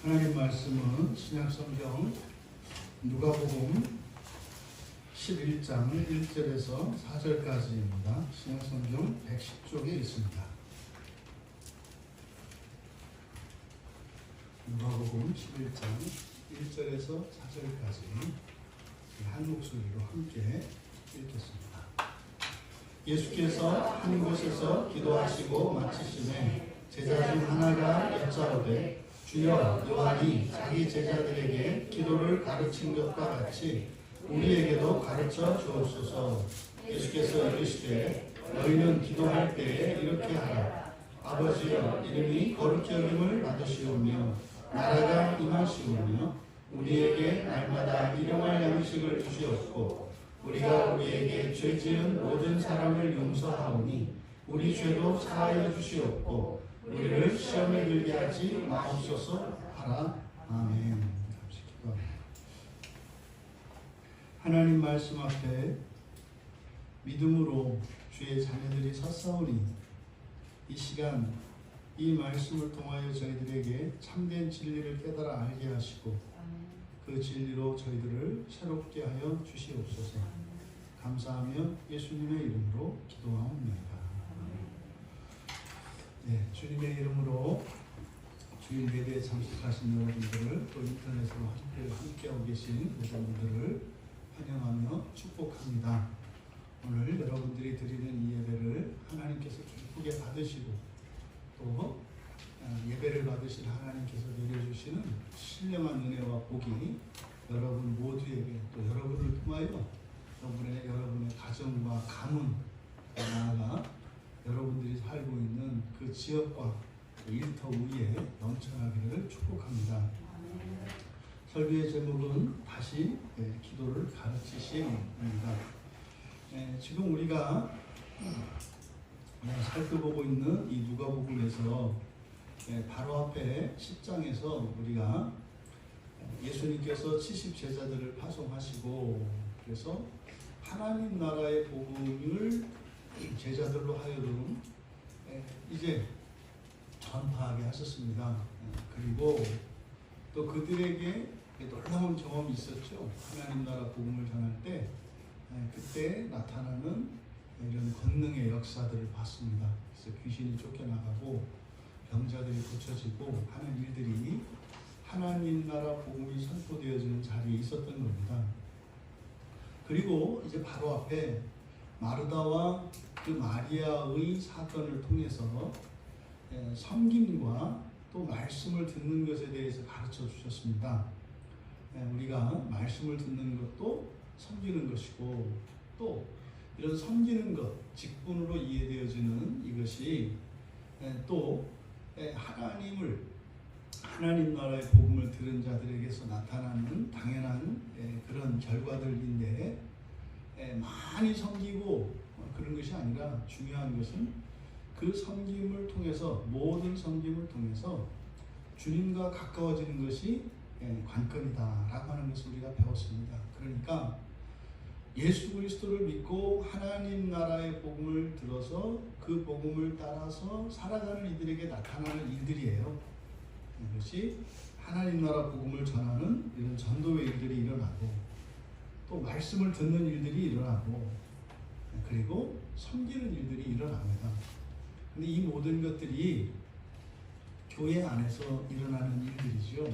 하나님 말씀은 신약성경 누가복음 11장 1절에서 4절까지입니다. 신약성경 110쪽에 있습니다. 누가복음 11장 1절에서 4절까지 한 목소리로 함께 읽겠습니다. 예수께서 한 곳에서 기도하시고 마치심에 제자 중 하나가 여짜오되 주여, 요한이 자기 제자들에게 기도를 가르친 것과 같이 우리에게도 가르쳐 주옵소서. 예수께서 이르시되 너희는 기도할 때에 이렇게 하라. 아버지여, 이름이 거룩히 여김을 받으시오며 나라가 임하시오며 우리에게 날마다 일용할 양식을 주시옵고 우리가 우리에게 죄 지은 모든 사람을 용서하오니 우리 죄도 사하여 주시옵고 우리를 시험에 들게 하지 마옵소서 하라. 아멘. 하나님 말씀 앞에 믿음으로 주의 자녀들이 섰사오니 이 시간 이 말씀을 통하여 저희들에게 참된 진리를 깨달아 알게 하시고 그 진리로 저희들을 새롭게 하여 주시옵소서. 감사하며 예수님의 이름으로 기도하옵나이다. 네, 주님의 이름으로 주일 예배에 참석하신 여러분들을 또 인터넷으로 함께하고 계신 모든 분들을 환영하며 축복합니다. 오늘 여러분들이 드리는 이 예배를 하나님께서 기쁘게 받으시고 또 예배를 받으신 하나님께서 내려주시는 신령한 은혜와 복이 여러분 모두에게 또 여러분을 통하여 여러분의 가정과 가문 나아가 여러분들이 살고 있는 그 지역과 일터 위에 넘쳐나기를 축복합니다. 설교의 제목은 다시 기도를 가르치시옵니다. 지금 우리가 살펴보고 있는 이 누가복음에서 바로 앞에 10장에서 우리가 예수님께서 70제자들을 파송하시고 그래서 하나님 나라의 복음을 제자들로 하여금 이제 전파하게 하셨습니다. 그리고 또 그들에게 놀라운 경험이 있었죠. 하나님 나라 복음을 전할 때 그때 나타나는 이런 권능의 역사들을 봤습니다. 그래서 귀신이 쫓겨나가고 병자들이 고쳐지고 하는 일들이 하나님 나라 복음이 선포되어지는 자리에 있었던 겁니다. 그리고 이제 바로 앞에 마르다와 그 마리아의 사건을 통해서 섬김과 또 말씀을 듣는 것에 대해서 가르쳐 주셨습니다. 우리가 말씀을 듣는 것도 섬기는 것이고 또 이런 섬기는 것, 직분으로 이해되어지는 이것이 또 하나님 나라의 복음을 들은 자들에게서 나타나는 당연한 그런 결과들인데 많이 섬기고 그런 것이 아니라 중요한 것은 그 섬김을 통해서 모든 섬김을 통해서 주님과 가까워지는 것이 관건이다라고 하는 것을 우리가 배웠습니다. 그러니까 예수 그리스도를 믿고 하나님 나라의 복음을 들어서 그 복음을 따라서 살아가는 이들에게 나타나는 일들이에요. 이것이 하나님 나라 복음을 전하는 이런 전도의 일들이 일어나고 또 말씀을 듣는 일들이 일어나고 그리고 섬기는 일들이 일어납니다. 근데 이 모든 것들이 교회 안에서 일어나는 일들이죠.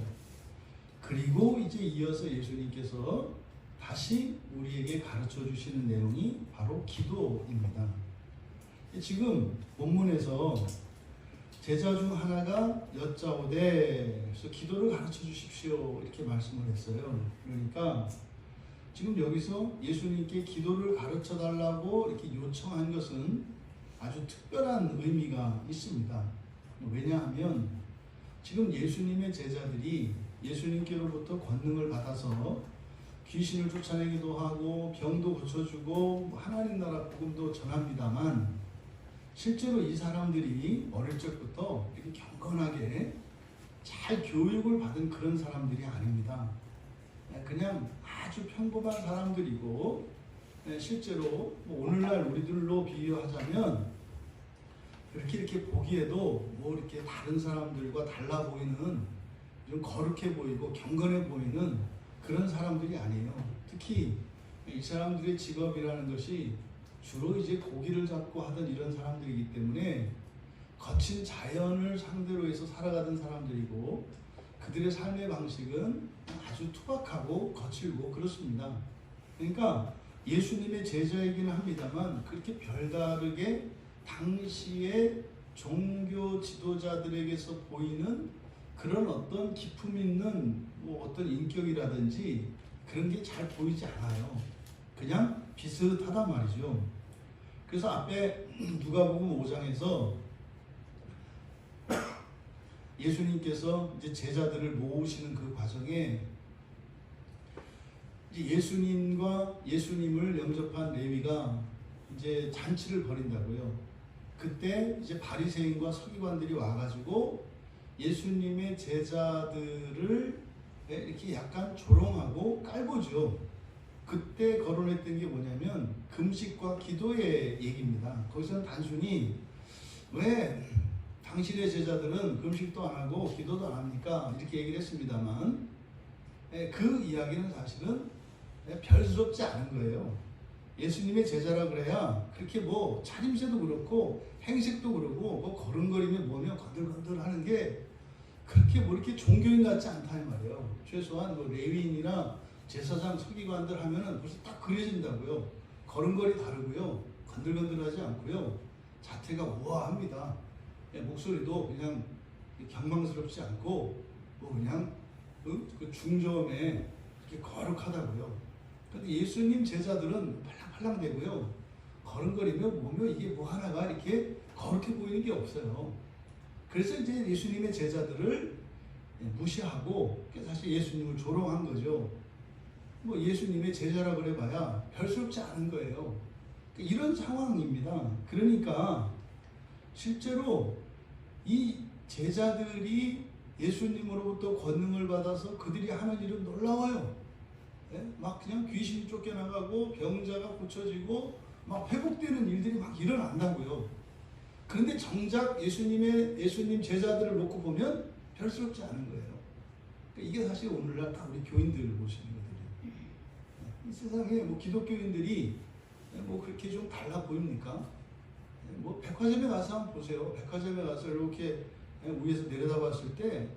그리고 이제 이어서 예수님께서 다시 우리에게 가르쳐 주시는 내용이 바로 기도입니다. 지금 본문에서 제자 중 하나가 여짜오되 그래서 기도를 가르쳐 주십시오 이렇게 말씀을 했어요. 그러니까 지금 여기서 예수님께 기도를 가르쳐 달라고 이렇게 요청한 것은 아주 특별한 의미가 있습니다. 왜냐하면 지금 예수님의 제자들이 예수님께로부터 권능을 받아서 귀신을 쫓아내기도 하고 병도 고쳐주고 하나님 나라 복음도 전합니다만 실제로 이 사람들이 어릴 적부터 이렇게 경건하게 잘 교육을 받은 그런 사람들이 아닙니다. 그냥 아주 평범한 사람들이고 실제로 오늘날 우리들로 비유하자면 이렇게 보기에도 뭐 이렇게 다른 사람들과 달라 보이는 좀 거룩해 보이고 경건해 보이는 그런 사람들이 아니에요. 특히 이 사람들의 직업이라는 것이 주로 이제 고기를 잡고 하던 이런 사람들이기 때문에 거친 자연을 상대로 해서 살아가던 사람들이고, 그들의 삶의 방식은 아주 투박하고 거칠고 그렇습니다. 그러니까 예수님의 제자이기는 합니다만 그렇게 별다르게 당시의 종교 지도자들에게서 보이는 그런 어떤 기품 있는 어떤 인격이라든지 그런 게 잘 보이지 않아요. 그냥 비슷하단 말이죠. 그래서 앞에 누가복음 5장에서 예수님께서 이제 제자들을 모으시는 그 과정에 이제 예수님과 예수님을 영접한 레위가 이제 잔치를 벌인다고요. 그때 이제 바리새인과 서기관들이 와가지고 예수님의 제자들을 이렇게 약간 조롱하고 깔보죠. 그때 거론했던 게 뭐냐면 금식과 기도의 얘기입니다. 거기서는 단순히 왜 당신의 제자들은 금식도 안 하고 기도도 안 합니까? 이렇게 얘기를 했습니다만 그 이야기는 사실은 별스럽지 않은 거예요. 예수님의 제자라 그래야 그렇게 뭐 차림새도 그렇고 행색도 그러고 뭐 걸음걸이며 뭐며 건들건들 하는 게 그렇게 뭐 이렇게 종교인 같지 않다 이 말이에요. 최소한 뭐 레위인이나 제사장 서기관들 하면은 벌써 딱 그려진다고요. 걸음걸이 다르고요. 건들건들하지 않고요. 자태가 우아합니다. 목소리도 그냥 경망스럽지 않고 뭐 그냥 그 중저음에 이렇게 거룩하다고요. 근데 예수님 제자들은 팔랑팔랑대고요. 걸음걸이며 뭐며 이게 뭐 하나가 이렇게 거룩해 보이는 게 없어요. 그래서 이제 예수님의 제자들을 무시하고 사실 예수님을 조롱한 거죠. 뭐 예수님의 제자라 그래봐야 별스럽지 않은 거예요. 이런 상황입니다. 그러니까 실제로 이 제자들이 예수님으로부터 권능을 받아서 그들이 하는 일은 놀라워요. 막 그냥 귀신이 쫓겨나가고 병자가 고쳐지고 막 회복되는 일들이 막 일어난다고요. 그런데 정작 예수님 제자들을 놓고 보면 별스럽지 않은 거예요. 이게 사실 오늘날 다 우리 교인들 보시는 거거든요. 이 세상에 뭐 기독교인들이 뭐 그렇게 좀 달라 보입니까? 뭐 백화점에 가서 한번 보세요. 백화점에 가서 이렇게 위에서 내려다봤을 때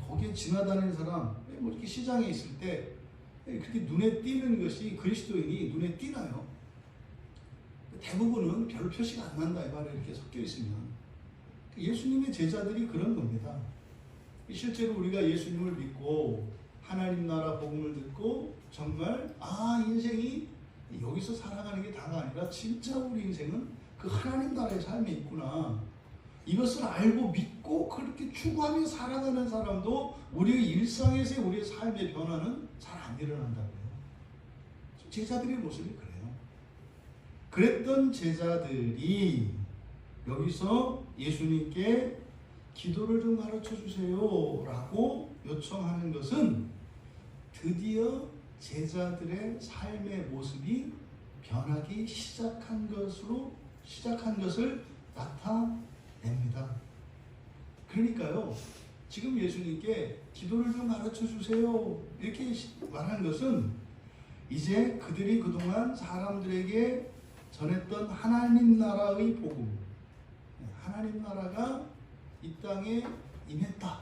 거기에 지나다니는 사람, 뭐 이렇게 시장에 있을 때 그렇게 눈에 띄는 것이 그리스도인이 눈에 띄나요? 대부분은 별 표시가 안 난다 이 말에 이렇게 섞여 있으면 예수님의 제자들이 그런 겁니다. 실제로 우리가 예수님을 믿고 하나님 나라 복음을 듣고 정말 인생이 여기서 살아가는 게 다가 아니라 진짜 우리 인생은 그 하나님 나라의 삶에 있구나. 이것을 알고 믿고 그렇게 추구하며 살아가는 사람도 우리의 일상에서의 우리의 삶의 변화는 잘 안 일어난다고요. 제자들의 모습이 그래요. 그랬던 제자들이 여기서 예수님께 기도를 좀 가르쳐 주세요 라고 요청하는 것은 드디어 제자들의 삶의 모습이 변하기 시작한 것을 나타냅니다. 그러니까요, 지금 예수님께 기도를 좀 가르쳐 주세요 이렇게 말한 것은 이제 그들이 그동안 사람들에게 전했던 하나님 나라의 복음, 하나님 나라가 이 땅에 임했다.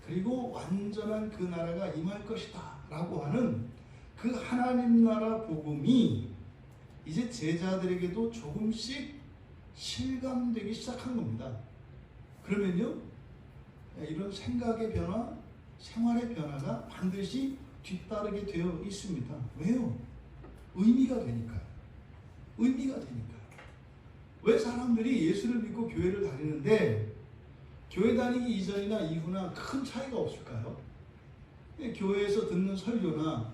그리고 완전한 그 나라가 임할 것이다 라고 하는 그 하나님 나라 복음이 이제 제자들에게도 조금씩 실감되기 시작한 겁니다. 그러면요, 이런 생각의 변화, 생활의 변화가 반드시 뒤따르게 되어 있습니다. 왜요? 의미가 되니까요. 의미가 되니까요. 왜 사람들이 예수를 믿고 교회를 다니는데 교회 다니기 이전이나 이후나 큰 차이가 없을까요? 교회에서 듣는 설교나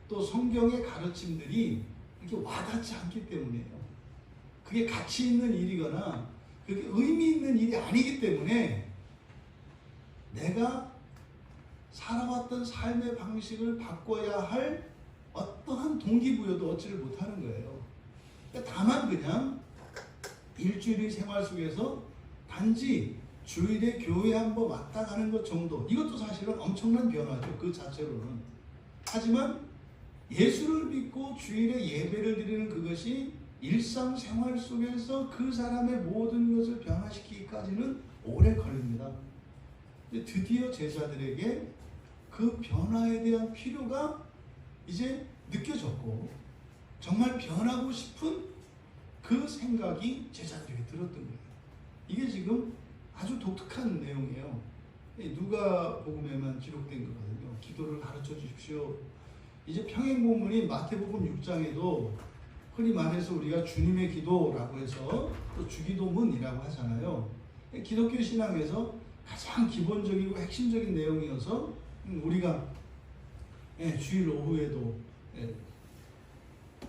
또 성경의 가르침들이 이렇게 와닿지 않기 때문이에요. 그게 가치 있는 일이거나 그게 의미 있는 일이 아니기 때문에 내가 살아왔던 삶의 방식을 바꿔야 할 어떠한 동기부여도 얻지를 못하는 거예요. 다만 그냥 일주일의 생활 속에서 단지 주일에 교회 한번 왔다 가는 것 정도, 이것도 사실은 엄청난 변화죠. 그 자체로는. 하지만 예수를 믿고 주일에 예배를 드리는 그것이 일상생활 속에서 그 사람의 모든 것을 변화시키기까지는 오래 걸립니다. 드디어 제자들에게 그 변화에 대한 필요가 이제 느껴졌고, 정말 변하고 싶은 그 생각이 제자들에게 들었던 거예요. 이게 지금 아주 독특한 내용이에요. 누가복음에만 기록된 거거든요. 기도를 가르쳐 주십시오. 이제 평행본문인 마태복음 6장에도 흔히 말해서 우리가 주님의 기도라고 해서 또 주기도문이라고 하잖아요. 기독교 신앙에서 가장 기본적이고 핵심적인 내용이어서 우리가 주일 오후에도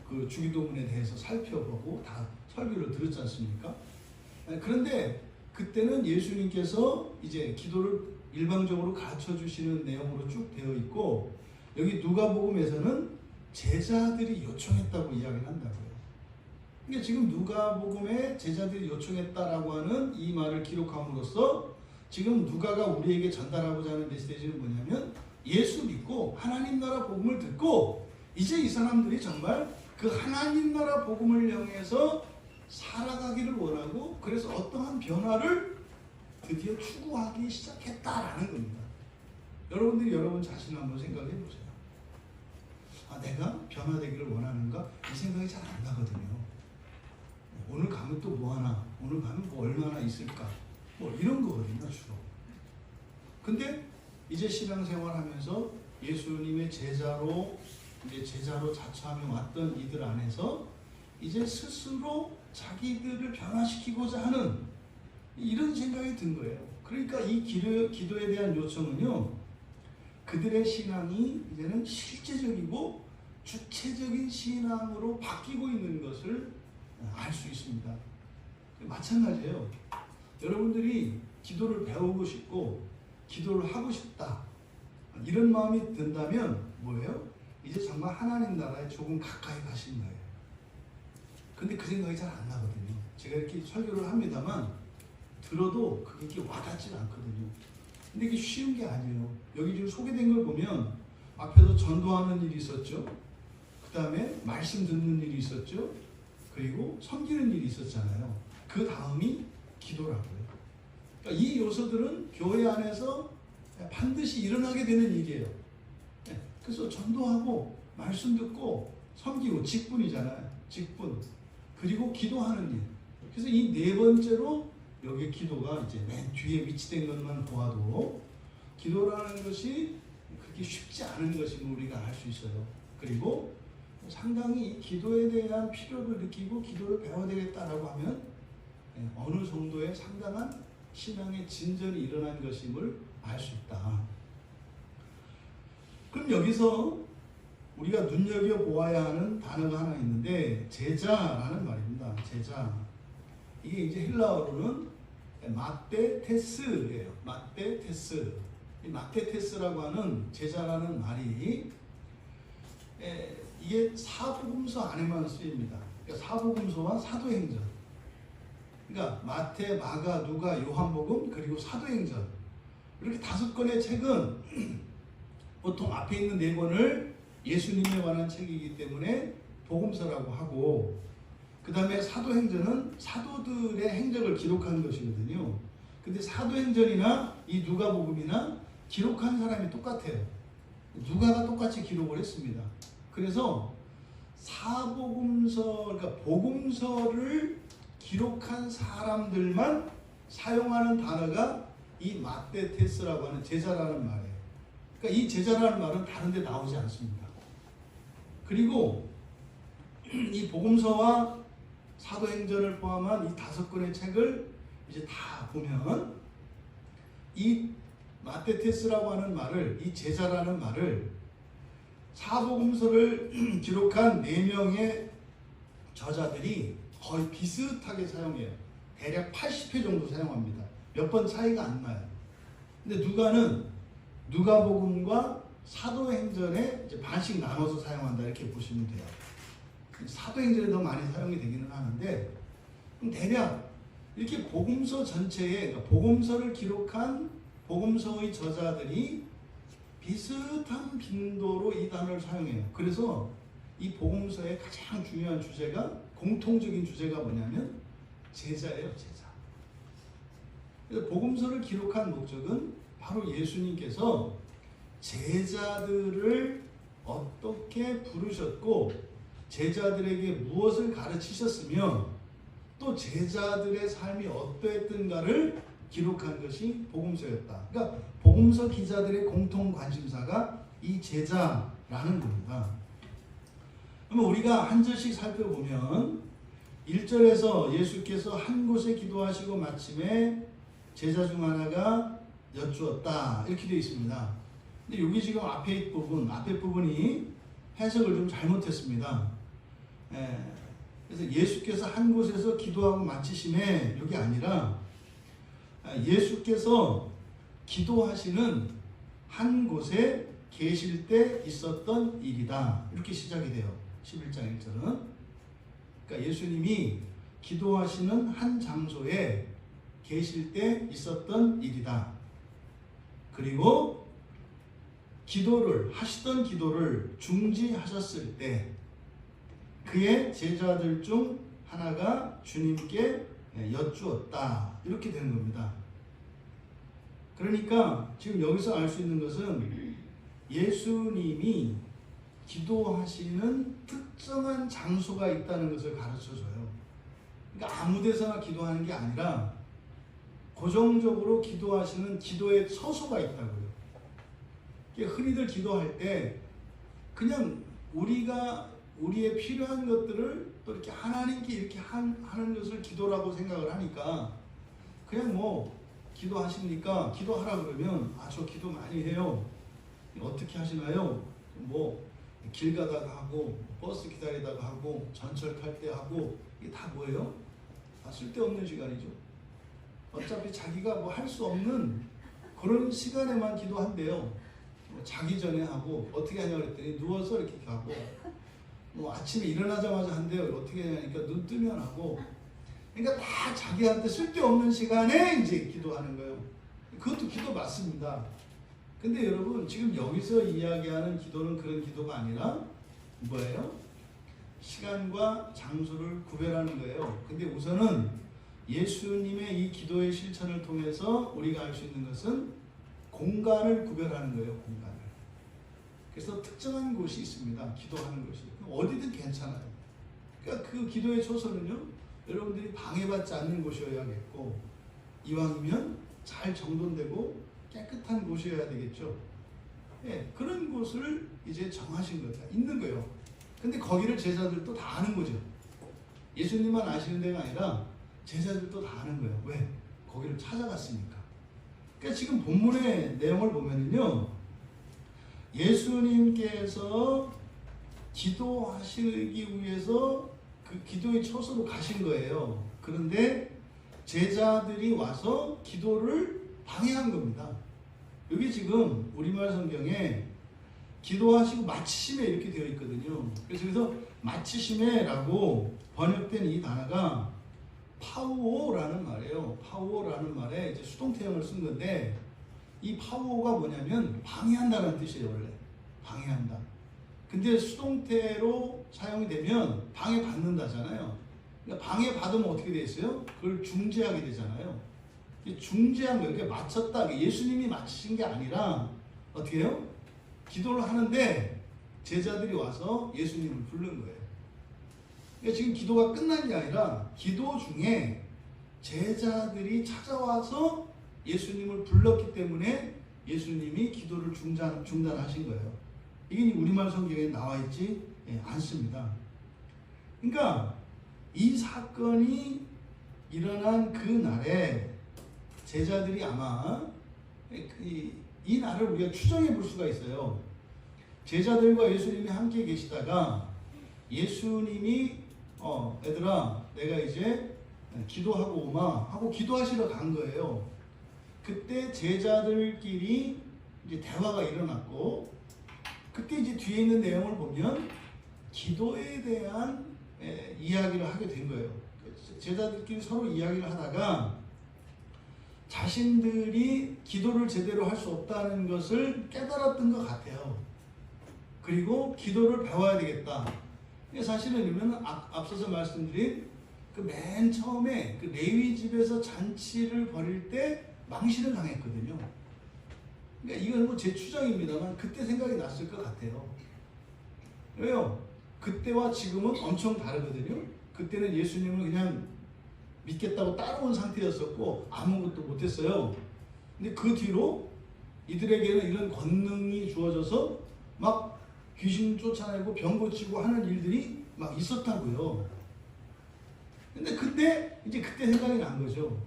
그 주기도문에 대해서 살펴보고 다 설교를 들었지 않습니까? 그런데 그때는 예수님께서 이제 기도를 일방적으로 가르쳐 주시는 내용으로 쭉 되어 있고, 여기 누가복음에서는 제자들이 요청했다고 이야기를 한다고요. 그러니까 지금 누가복음에 제자들이 요청했다라고 하는 이 말을 기록함으로써 지금 누가가 우리에게 전달하고자 하는 메시지는 뭐냐면, 예수 믿고 하나님 나라 복음을 듣고 이제 이 사람들이 정말 그 하나님 나라 복음을 향해서 살아가기를 원하고, 그래서 어떠한 변화를 드디어 추구하기 시작했다라는 겁니다. 여러분들이 여러분 자신을 한번 생각해 보세요. 내가 변화되기를 원하는가? 이 생각이 잘 안 나거든요. 오늘 가면 또 뭐 하나? 오늘 가면 뭐 얼마나 있을까? 뭐 이런 거거든요, 주로. 근데 이제 신앙생활 하면서 예수님의 제자로 자처하며 왔던 이들 안에서 이제 스스로 자기들을 변화시키고자 하는 이런 생각이 든 거예요. 그러니까 이 기도에 대한 요청은요, 그들의 신앙이 이제는 실제적이고 주체적인 신앙으로 바뀌고 있는 것을 알 수 있습니다. 마찬가지예요. 여러분들이 기도를 배우고 싶고 기도를 하고 싶다, 이런 마음이 든다면 뭐예요? 이제 정말 하나님 나라에 조금 가까이 가신 거예요. 근데 그 생각이 잘 안 나거든요. 제가 이렇게 설교를 합니다만 들어도 그게 이렇게 와닿지 않거든요. 근데 이게 쉬운 게 아니에요. 여기 지금 소개된 걸 보면 앞에서 전도하는 일이 있었죠. 그 다음에 말씀 듣는 일이 있었죠. 그리고 섬기는 일이 있었잖아요. 그 다음이 기도라고요. 그러니까 이 요소들은 교회 안에서 반드시 일어나게 되는 일이에요. 그래서 전도하고 말씀 듣고 섬기고, 직분이잖아요. 직분. 그리고 기도하는 일. 그래서 이 네 번째로 여기 기도가 이제 맨 뒤에 위치된 것만 보아도 기도라는 것이 그렇게 쉽지 않은 것임을 우리가 알 수 있어요. 그리고 상당히 기도에 대한 필요를 느끼고 기도를 배워야 되겠다라고 하면 어느 정도의 상당한 신앙의 진전이 일어난 것임을 알 수 있다. 그럼 여기서 우리가 눈여겨보아야 하는 단어가 하나 있는데, 제자라는 말입니다. 제자. 이게 이제 헬라어로는 마테테스예요. 마테테스. 이 마테테스라고 하는 제자라는 말이 이게 사복음서 안에만 쓰입니다. 그러니까 사복음서와 사도행전. 그러니까 마태, 마가, 누가, 요한복음, 그리고 사도행전. 이렇게 5권의 책은 보통 앞에 있는 4권을 예수님에 관한 책이기 때문에 복음서라고 하고, 그 다음에 사도행전은 사도들의 행적을 기록한 것이거든요. 근데 사도행전이나 이 누가복음이나 기록한 사람이 똑같아요. 누가가 똑같이 기록을 했습니다. 그래서 사복음서, 그러니까 복음서를 기록한 사람들만 사용하는 단어가 이 마테테스라고 하는 제자라는 말이에요. 그러니까 이 제자라는 말은 다른 데 나오지 않습니다. 그리고 이 복음서와 사도행전을 포함한 이 5권의 책을 이제 다 보면 이 마테테스라고 하는 말을, 이 제자라는 말을 사복음서를 기록한 4명의 저자들이 거의 비슷하게 사용해요. 대략 80회 정도 사용합니다. 몇 번 차이가 안 나요. 근데 누가는 누가복음과 사도행전에 이제 반씩 나눠서 사용한다, 이렇게 보시면 돼요. 사도행전에 더 많이 사용이 되기는 하는데, 대략 이렇게 복음서 전체에, 그러니까 복음서를 기록한 복음서의 저자들이 비슷한 빈도로 이 단어를 사용해요. 그래서 이 복음서의 가장 중요한 주제가, 공통적인 주제가 뭐냐면 제자예요, 제자. 그래서 복음서를 기록한 목적은 바로 예수님께서 제자들을 어떻게 부르셨고 제자들에게 무엇을 가르치셨으며 또 제자들의 삶이 어떠했던가를 기록한 것이 복음서였다. 그러니까 복음서 기자들의 공통 관심사가 이 제자라는 겁니다. 그러면 우리가 한 절씩 살펴보면 1절에서 예수께서 한 곳에 기도하시고 마침에 제자 중 하나가 여쭈었다 이렇게 되어 있습니다. 근데 여기 지금 앞에 부분이 해석을 좀 잘못했습니다. 그래서 예수께서 한 곳에서 기도하고 마치심에 여기 아니라 예수께서 기도하시는 한 곳에 계실 때 있었던 일이다. 이렇게 시작이 돼요. 11장 1절은. 그러니까 예수님이 기도하시는 한 장소에 계실 때 있었던 일이다. 그리고 하시던 기도를 중지하셨을 때 그의 제자들 중 하나가 주님께 여쭈었다. 이렇게 되는 겁니다. 그러니까 지금 여기서 알 수 있는 것은 예수님이 기도하시는 특정한 장소가 있다는 것을 가르쳐줘요. 그러니까 아무 데서나 기도하는 게 아니라 고정적으로 기도하시는 기도의 처소가 있다고요. 흔히들 기도할 때 그냥 우리의 필요한 것들을 또 이렇게 하나님께 이렇게 하는 것을 기도라고 생각을 하니까 그냥 뭐 기도하십니까? 기도하라 그러면 저 기도 많이 해요. 어떻게 하시나요? 뭐 길 가다가 하고 버스 기다리다가 하고 전철 탈 때 하고 이게 다 뭐예요? 다 쓸데없는 시간이죠. 어차피 자기가 뭐 할 수 없는 그런 시간에만 기도한대요. 자기 전에 하고 어떻게 하냐고 그랬더니 누워서 이렇게 하고 뭐 아침에 일어나자마자 한대요. 어떻게 하냐니까 눈 뜨면 하고 그러니까 다 자기한테 쓸데없는 시간에 이제 기도하는 거예요. 그것도 기도 맞습니다. 근데 여러분 지금 여기서 이야기하는 기도는 그런 기도가 아니라 뭐예요? 시간과 장소를 구별하는 거예요. 근데 우선은 예수님의 이 기도의 실천을 통해서 우리가 알 수 있는 것은 공간을 구별하는 거예요. 공간을. 그래서 특정한 곳이 있습니다. 기도하는 곳이. 어디든 괜찮아요. 그러니까 그 기도의 초소는요. 여러분들이 방해받지 않는 곳이어야겠고 이왕이면 잘 정돈되고 깨끗한 곳이어야 되겠죠. 그런 곳을 이제 정하신 거죠. 있는 거예요. 근데 거기를 제자들도 다 아는 거죠. 예수님만 아시는 데가 아니라 제자들도 다 아는 거예요. 왜? 거기를 찾아갔으니까. 그러니까 지금 본문의 내용을 보면은요. 예수님께서 기도하시기 위해서 그 기도의 처소로 가신 거예요. 그런데 제자들이 와서 기도를 방해한 겁니다. 여기 지금 우리말 성경에 기도하시고 마치심에 이렇게 되어 있거든요. 그래서 여기서 마치심에라고 번역된 이 단어가 파우오라는 말이에요. 파우오라는 말에 이제 수동태형을 쓴 건데 이 파우오가 뭐냐면 방해한다는 뜻이에요. 원래 방해한다. 근데 수동태로 사용이 되면 방해받는다잖아요. 그러니까 방해받으면 어떻게 돼 있어요? 그걸 중재하게 되잖아요. 중재한 거예요. 그러니까 마쳤다. 예수님이 마치신 게 아니라 어떻게 해요? 기도를 하는데 제자들이 와서 예수님을 부른 거예요. 그러니까 지금 기도가 끝난 게 아니라 기도 중에 제자들이 찾아와서 예수님을 불렀기 때문에 예수님이 기도를 중단하신 거예요. 이게 우리말 성경에 나와 있지 않습니다. 그러니까 이 사건이 일어난 그 날에 제자들이 아마 이 날을 우리가 추정해 볼 수가 있어요. 제자들과 예수님이 함께 계시다가 예수님이 얘들아 내가 이제 기도하고 오마 하고 기도하시러 간 거예요. 그때 제자들끼리 이제 대화가 일어났고 그때 이제 뒤에 있는 내용을 보면 기도에 대한 이야기를 하게 된 거예요. 제자들끼리 서로 이야기를 하다가 자신들이 기도를 제대로 할 수 없다는 것을 깨달았던 것 같아요. 그리고 기도를 배워야 되겠다. 사실은 이러면 앞서서 말씀드린 그 맨 처음에 그 레위 집에서 잔치를 벌일 때 망신을 당했거든요. 그러니까 이건 뭐 제 추정입니다만 그때 생각이 났을 것 같아요. 왜요? 그때와 지금은 엄청 다르거든요. 그때는 예수님을 그냥 믿겠다고 따라온 상태였었고 아무것도 못했어요. 근데 그 뒤로 이들에게는 이런 권능이 주어져서 막 귀신 쫓아내고 병 고치고 하는 일들이 막 있었다고요. 근데 이제 그때 생각이 난 거죠.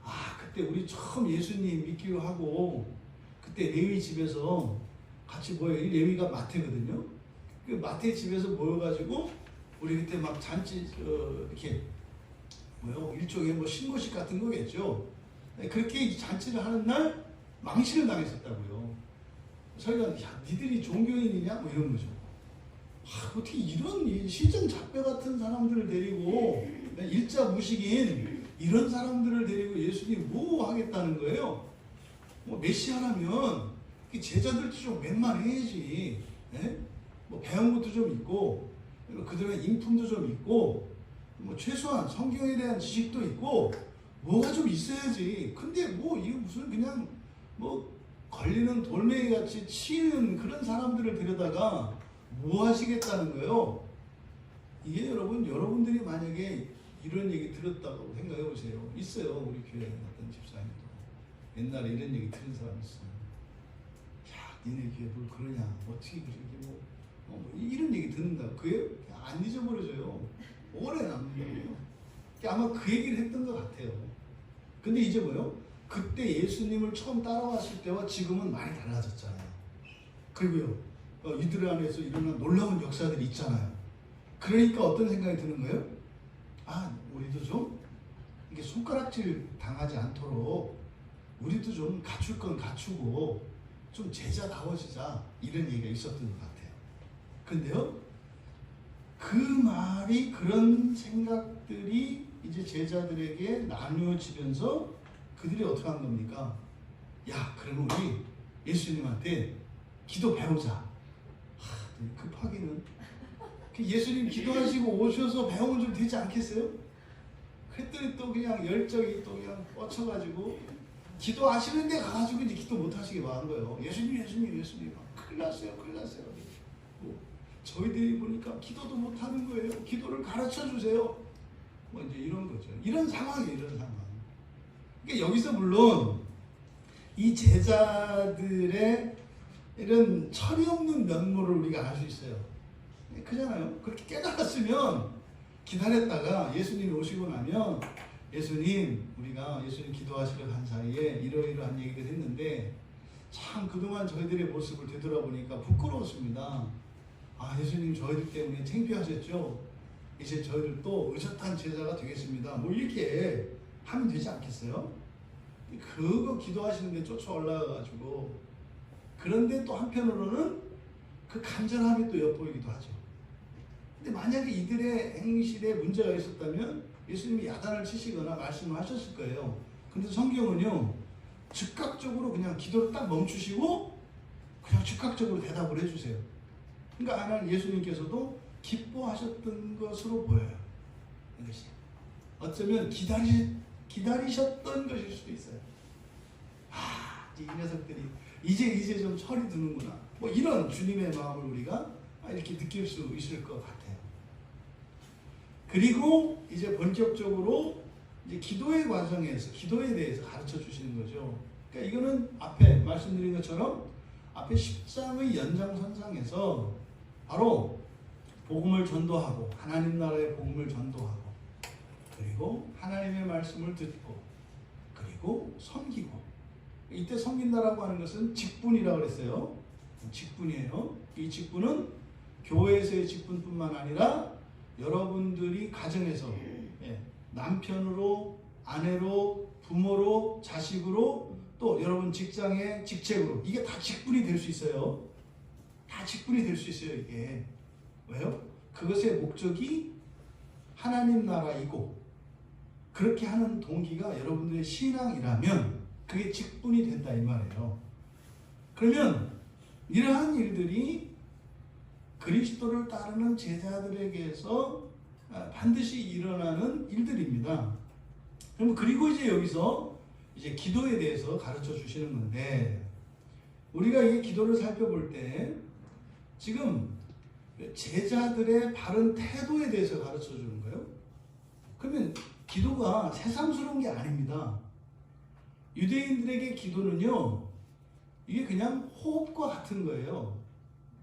아, 그때 우리 처음 예수님 믿기로 하고 그때 레위 집에서 같이 모여. 이 레위가 마태거든요. 그 마태 집에서 모여가지고 우리 그때 막 잔치 이렇게 일종의 뭐 신고식 같은 거겠죠. 그렇게 잔치를 하는 날 망신을 당했었다고요. 저희가 야, 니들이 종교인이냐 뭐 이런 거죠. 어떻게 이런 시정 잡배 같은 사람들을 데리고 일자 무식인 이런 사람들을 데리고 예수님이 뭐 하겠다는 거예요? 뭐 메시아라면 제자들도 좀 웬만해야지. 예? 뭐 배운 것도 좀 있고 그들의 인품도 좀 있고 뭐 최소한 성경에 대한 지식도 있고 뭐가 좀 있어야지. 근데 뭐 이게 무슨 그냥 뭐 걸리는 돌멩이 같이 치는 그런 사람들을 데려다가 뭐 하시겠다는 거예요? 이게 여러분들이 만약에 이런 얘기 들었다고 생각해 보세요. 있어요. 우리 교회 어떤 집사님도 옛날에 이런 얘기 들은 사람 있어요. 야, 니네 교회 뭘 그러냐? 어떻게 그렇게 뭐 이런 얘기 듣는다. 그게 안 잊어버려져요. 오래 남는다고요. 아마 그 얘기를 했던 것 같아요. 근데 이제 뭐요? 그때 예수님을 처음 따라왔을 때와 지금은 많이 달라졌잖아요. 그리고요, 이들 안에서 일어난 놀라운 역사들이 있잖아요. 그러니까 어떤 생각이 드는 거예요? 아, 우리도 좀 이게 손가락질 당하지 않도록 우리도 좀 갖출 건 갖추고 좀 제자다워지자 이런 얘기가 있었던 것 같아요. 근데요, 그 말이 그런 생각들이 이제 제자들에게 나누어지면서 그들이 어떻게 한 겁니까? 야, 그러면 우리 예수님한테 기도 배우자. 급하기는 예수님 기도하시고 오셔서 배우면 좀 되지 않겠어요? 그랬더니 또 그냥 열정이 또 그냥 뻗쳐가지고 기도하시는데 가가지고 이제 기도 못하시게 한 거예요. 예수님. 큰일 났어요. 뭐, 저희들이 보니까 기도도 못하는 거예요. 기도를 가르쳐 주세요. 뭐 이제 이런 거죠. 이런 상황이에요. 이런 상황. 그러니까 여기서 물론 이 제자들의 이런 철이 없는 면모를 우리가 알 수 있어요. 그잖아요. 그렇게 깨달았으면 기다렸다가 예수님이 오시고 나면 예수님, 우리가 예수님 기도하시러 간 사이에 이러이러한 얘기를 했는데 참 그동안 저희들의 모습을 되돌아보니까 부끄러웠습니다. 아, 예수님 저희들 때문에 창피하셨죠? 이제 저희들도 의젓한 제자가 되겠습니다. 뭐 이렇게 하면 되지 않겠어요? 그거 기도하시는데 쫓아 올라가가지고 그런데 또 한편으로는 그 간절함이 또 엿보이기도 하죠. 근데 만약에 이들의 행실에 문제가 있었다면 예수님이 야단을 치시거나 말씀을 하셨을 거예요. 근데 성경은요, 즉각적으로 그냥 기도를 딱 멈추시고 그냥 즉각적으로 대답을 해주세요. 그러니까 하나님 예수님께서도 기뻐하셨던 것으로 보여요. 이것이 어쩌면 기다리셨던 것일 수도 있어요. 아, 이 녀석들이 이제 좀 철이 드는구나. 뭐 이런 주님의 마음을 우리가 이렇게 느낄 수 있을 것 같아요. 그리고 이제 본격적으로 이제 기도의 과정에서 기도에 대해서 가르쳐 주시는 거죠. 그러니까 이거는 앞에 말씀드린 것처럼 앞에 10장의 연장선상에서 바로 복음을 전도하고 하나님 나라의 복음을 전도하고 그리고 하나님의 말씀을 듣고 그리고 섬기고 이때 섬긴다라고 하는 것은 직분이라고 그랬어요. 직분이에요. 이 직분은 교회에서의 직분뿐만 아니라 여러분들이 가정에서 남편으로, 아내로, 부모로, 자식으로 또 여러분 직장의 직책으로 이게 다 직분이 될 수 있어요. 다 직분이 될 수 있어요. 이게 왜요? 그것의 목적이 하나님 나라이고 그렇게 하는 동기가 여러분들의 신앙이라면 그게 직분이 된다 이 말이에요. 그러면 이러한 일들이 그리스도를 따르는 제자들에게서 반드시 일어나는 일들입니다. 그리고 이제 여기서 이제 기도에 대해서 가르쳐 주시는 건데, 우리가 이 기도를 살펴볼 때 지금 제자들의 바른 태도에 대해서 가르쳐 주는 거예요. 그러면 기도가 새삼스러운 게 아닙니다. 유대인들에게 기도는요, 이게 그냥 호흡과 같은 거예요.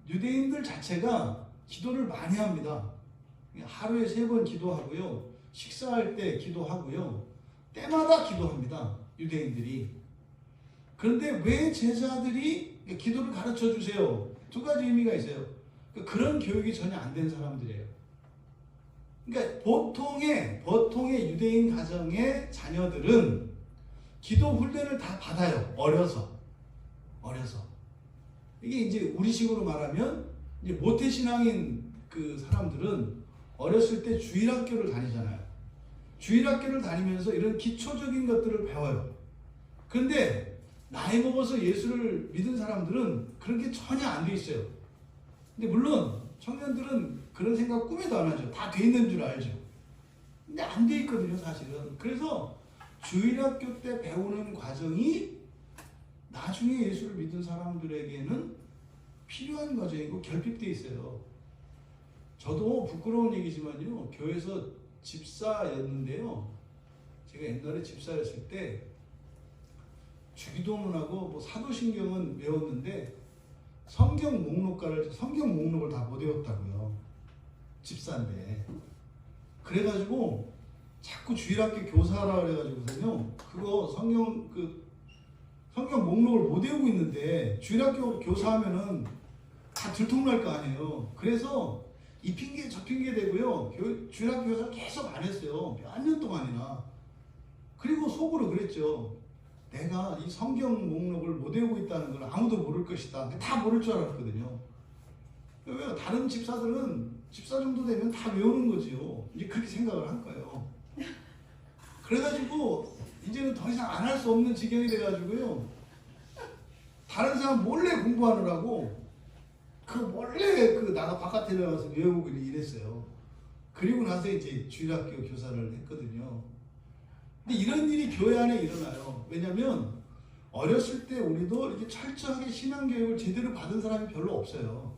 유대인들 자체가 기도를 많이 합니다. 하루에 3번 기도하고요, 식사할 때 기도하고요, 때마다 기도합니다, 유대인들이. 그런데 왜 제자들이 기도를 가르쳐 주세요? 2가지 의미가 있어요. 그런 교육이 전혀 안 된 사람들이에요. 그러니까 보통의 유대인 가정의 자녀들은 기도 훈련을 다 받아요. 어려서. 이게 이제 우리식으로 말하면 이제 모태신앙인 그 사람들은 어렸을 때 주일학교를 다니잖아요. 주일학교를 다니면서 이런 기초적인 것들을 배워요. 그런데 나이 먹어서 예수를 믿은 사람들은 그런 게 전혀 안 돼 있어요. 근데 물론 청년들은 그런 생각 꿈에도 안 하죠. 다 돼 있는 줄 알죠. 근데 안 돼 있거든요, 사실은. 그래서 주일학교 때 배우는 과정이 나중에 예수를 믿은 사람들에게는 필요한 과정이고 결핍되어 있어요. 저도 부끄러운 얘기지만요, 교회에서 집사였는데요, 제가 옛날에 집사였을 때 주기도문하고 뭐 사도신경은 외웠는데 성경 목록을 다 못 외웠다고요. 집사인데. 그래가지고 자꾸 주일학교 교사라 그래가지고서요, 그거 성경 목록을 못 외우고 있는데 주일학교 교사하면은 다 들통날 거 아니에요. 그래서 이 핑계 저 핑계 대고요, 주일학교 교사 계속 안 했어요. 몇 년 동안이나. 그리고 속으로 그랬죠. 내가 이 성경 목록을 못 외우고 있다는 걸 아무도 모를 것이다. 다 모를 줄 알았거든요. 왜 다른 집사들은 집사 정도 되면 다 외우는 거지요. 이제 그렇게 생각을 한 거예요. 그래가지고 이제는 더 이상 안 할 수 없는 지경이 돼가지고요, 다른 사람 몰래 공부하느라고 몰래 나가 바깥에 나가서 외우고 이랬어요. 그리고 나서 이제 주일학교 교사를 했거든요. 근데 이런 일이 교회 안에 일어나요. 왜냐면 어렸을 때 우리도 이렇게 철저하게 신앙교육을 제대로 받은 사람이 별로 없어요.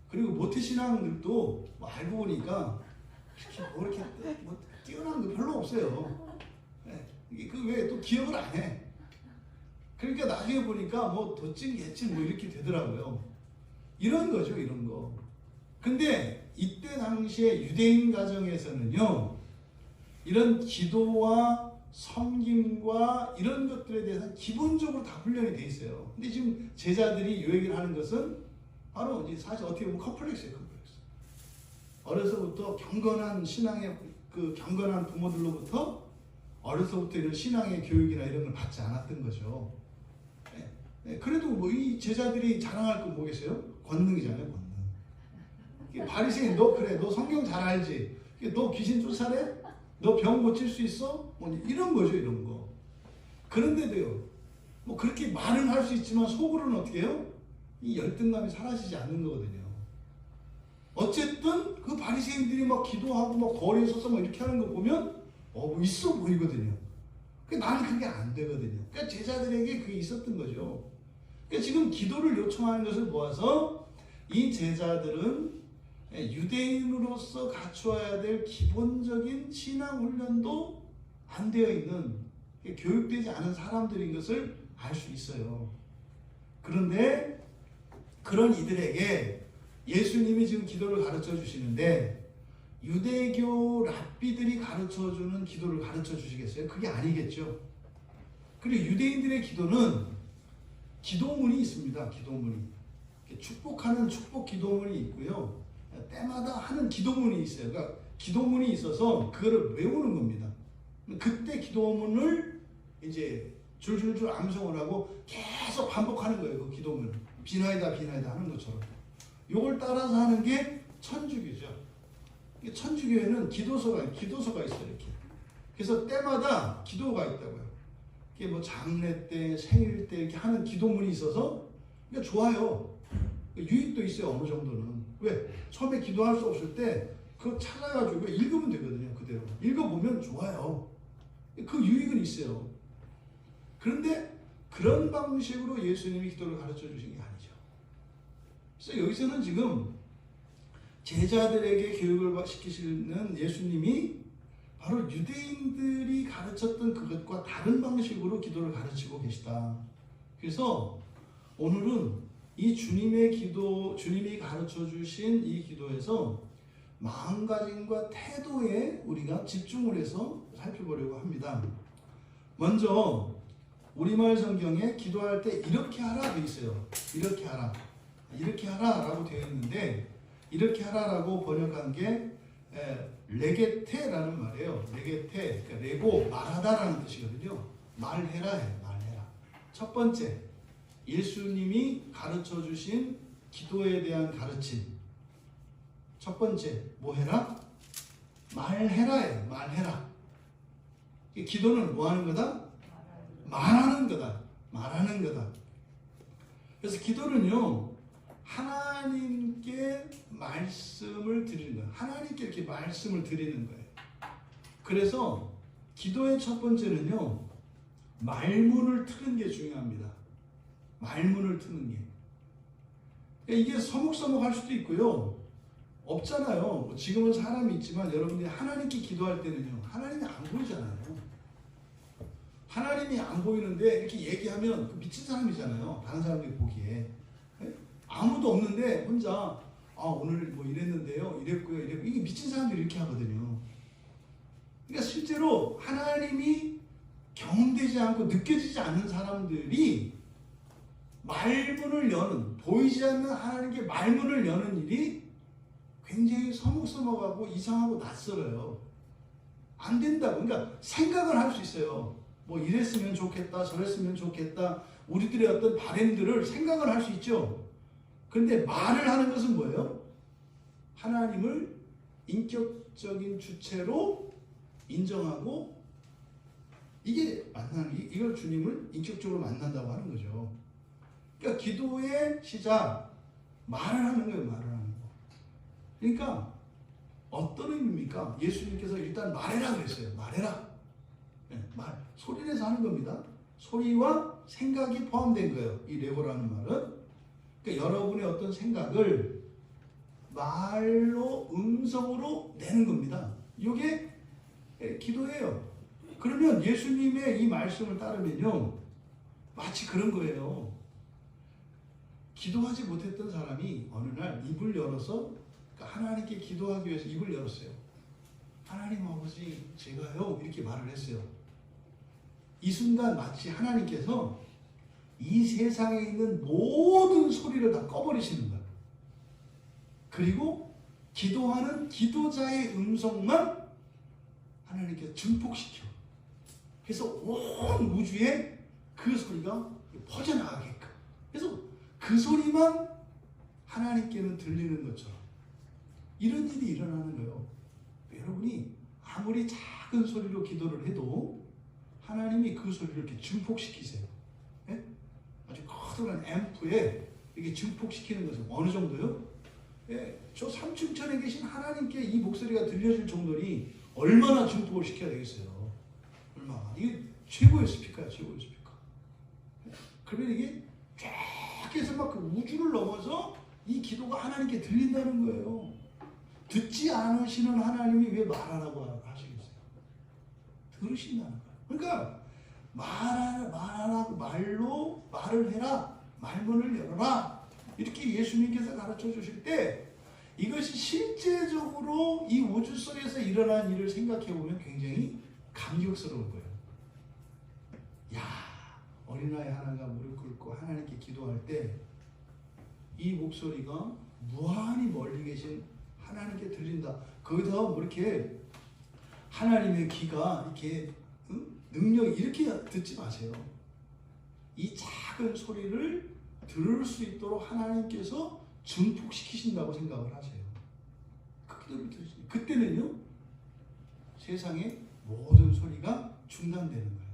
그리고 모태신앙들도 뭐 알고 보니까 이렇게 뛰어난 거 별로 없어요. 왜 또 기억을 안 해. 그러니까 나중에 보니까 뭐 도찐 예찐 뭐 이렇게 되더라고요. 이런 거죠, 이런 거. 근데 이때 당시에 유대인 가정에서는요, 이런 기도와 섬김과 이런 것들에 대해서 기본적으로 다 훈련이 돼 있어요. 근데 지금 제자들이 이 얘기를 하는 것은 바로 이제 사실 어떻게 보면 컴플렉스예요, 컴플렉스. 어려서부터 경건한 신앙의 경건한 부모들로부터 어려서부터 이런 신앙의 교육이나 이런 걸 받지 않았던 거죠. 그래도 뭐 이 제자들이 자랑할 건 뭐겠어요? 권능이잖아요, 권능. 바리새인, 너 그래, 너 성경 잘 알지? 너 귀신 쫓아내? 너 병 고칠 수 있어? 뭐 이런 거죠, 이런 거. 그런데도요, 뭐 그렇게 말은 할 수 있지만 속으로는 어떻게 해요? 이 열등감이 사라지지 않는 거거든요. 어쨌든 그 바리새인들이 막 기도하고 막 거리에 서서 막 이렇게 하는 거 보면 뭐 있어 보이거든요. 나는 그게 안 되거든요. 그러니까 제자들에게 그게 있었던 거죠. 그러니까 지금 기도를 요청하는 것을 모아서 이 제자들은 유대인으로서 갖추어야 될 기본적인 신앙 훈련도 안 되어 있는, 교육되지 않은 사람들인 것을 알 수 있어요. 그런데 그런 이들에게 예수님이 지금 기도를 가르쳐 주시는데, 유대교 랍비들이 가르쳐 주는 기도를 가르쳐 주시겠어요? 그게 아니겠죠. 그리고 유대인들의 기도는 기도문이 있습니다. 기도문이. 축복하는 축복 기도문이 있고요, 때마다 하는 기도문이 있어요. 그러니까 기도문이 있어서 그거를 외우는 겁니다. 그때 기도문을 이제 줄줄줄 암송을 하고 계속 반복하는 거예요. 그 기도문. 비나이다 비나이다 하는 것처럼. 요걸 따라서 하는 게 천주교죠. 천주교에는 기도서가 있어요. 이렇게. 그래서 때마다 기도가 있다고요. 이게 뭐 장례 때, 생일 때 이렇게 하는 기도문이 있어서 그러니까 좋아요. 유익도 있어요, 어느 정도는. 왜? 처음에 기도할 수 없을 때 그거 찾아가지고 읽으면 되거든요, 그대로. 읽어보면 좋아요. 그 유익은 있어요. 그런데 그런 방식으로 예수님이 기도를 가르쳐 주신 게 아니죠. 그래서 여기서는 지금 제자들에게 교육을 시키시는 예수님이 바로 유대인들이 가르쳤던 그것과 다른 방식으로 기도를 가르치고 계시다. 그래서 오늘은 이 주님의 기도, 주님이 가르쳐 주신 이 기도에서 마음가짐과 태도에 우리가 집중을 해서 살펴보려고 합니다. 먼저 우리말 성경에 기도할 때 이렇게 하라 되어 있어요. 이렇게 하라. 이렇게 하라라고 되어 있는데 이렇게 하라라고 번역한 게 레게테라는 말이에요. 레게테, 그러니까 레고, 말하다라는 뜻이거든요. 말해라 해, 말해라. 첫 번째, 예수님이 가르쳐 주신 기도에 대한 가르침. 첫 번째, 뭐 해라? 말해라 해, 말해라. 기도는 뭐 하는 거다? 말하는 거다. 말하는 거다. 그래서 기도는요, 하나님께 말씀을 드리는 거예요. 하나님께 이렇게 말씀을 드리는 거예요. 그래서 기도의 첫 번째는요, 말문을 트는 게 중요합니다. 말문을 트는 게. 이게 서먹서먹할 수도 있고요. 없잖아요. 지금은 사람이 있지만 여러분들이 하나님께 기도할 때는요, 하나님이 안 보이잖아요. 하나님이 안 보이는데 이렇게 얘기하면 그 미친 사람이잖아요. 다른 사람들이 보기에. 아무도 없는데 혼자 오늘 뭐 이랬는데요, 이랬고요, 이랬고. 이게 미친 사람들이 이렇게 하거든요. 그러니까 실제로 하나님이 경험되지 않고 느껴지지 않는 사람들이 말문을 여는, 보이지 않는 하나님께 말문을 여는 일이 굉장히 서먹서먹하고 이상하고 낯설어요. 안 된다고. 그러니까 생각을 할 수 있어요. 뭐 이랬으면 좋겠다, 저랬으면 좋겠다. 우리들의 어떤 바램들을 생각을 할 수 있죠. 그런데 말을 하는 것은 뭐예요? 하나님을 인격적인 주체로 인정하고 이게 만나는, 이걸 주님을 인격적으로 만난다고 하는 거죠. 그러니까 기도의 시작, 말을 하는 거예요. 말을 하는 거. 그러니까 어떤 의미입니까? 예수님께서 일단 말해라 그랬어요. 말해라. 네, 말, 소리 내서 하는 겁니다. 소리와 생각이 포함된 거예요. 이 레고라는 말은. 그러니까 여러분의 어떤 생각을 말로, 음성으로 내는 겁니다. 이게 기도예요. 그러면 예수님의 이 말씀을 따르면요, 마치 그런 거예요. 기도하지 못했던 사람이 어느 날 입을 열어서 하나님께 기도하기 위해서 입을 열었어요. 하나님 아버지, 제가요, 이렇게 말을 했어요. 이 순간 마치 하나님께서 이 세상에 있는 모든 소리를 다 꺼버리시는 거예요. 그리고 기도하는 기도자의 음성만 하나님께서 증폭시켜. 그래서 온 우주에 그 소리가 퍼져나가게끔. 그래서 그 소리만 하나님께는 들리는 것처럼 이런 일이 일어나는 거예요. 여러분이 아무리 작은 소리로 기도를 해도 하나님이 그 소리를 이렇게 증폭시키세요. 네? 아주 커다란 앰프에 이렇게 증폭시키는 것은 어느 정도요? 예, 저 삼층천에 계신 하나님께 이 목소리가 들려질 정도니 얼마나 증폭을 시켜야 되겠어요? 얼마나? 이게 최고의 스피커야, 최고의 스피커. 그러면 이게 쫙 해서 막 그 우주를 넘어서 이 기도가 하나님께 들린다는 거예요. 듣지 않으시는 하나님이 왜 말하라고 하시겠어요? 들으신다는 거예요. 그러니까 말하라고, 말로 말을 해라, 말문을 열어라, 이렇게 예수님께서 가르쳐 주실 때 이것이 실제적으로 이 우주 속에서 일어난 일을 생각해 보면 굉장히 감격스러운 거예요. 야, 어린아이 하나가 무릎 꿇고 하나님께 기도할 때 이 목소리가 무한히 멀리 계신 하나님께 들린다. 거기다 뭐 이렇게 하나님의 귀가 이렇게 능력이 이렇게 듣지 마세요. 이 작은 소리를 들을 수 있도록 하나님께서 증폭시키신다고 생각을 하세요. 그 기도를 들으시죠. 그때는요, 세상의 모든 소리가 중단되는 거예요.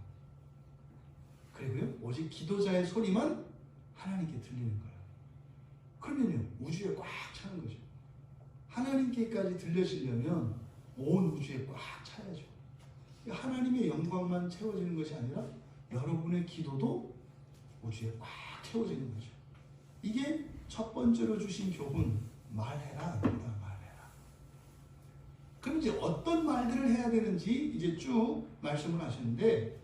그리고요, 오직 기도자의 소리만 하나님께 들리는 거예요. 그러면요, 우주에 꽉 차는 거죠. 하나님께까지 들려지려면 온 우주에 꽉 차야죠. 하나님의 영광만 채워지는 것이 아니라 여러분의 기도도 우주에 꽉 채워지는 거죠. 이게 첫 번째로 주신 교훈, 말해라. 말해라. 그럼 이제 어떤 말들을 해야 되는지 이제 쭉 말씀을 하시는데,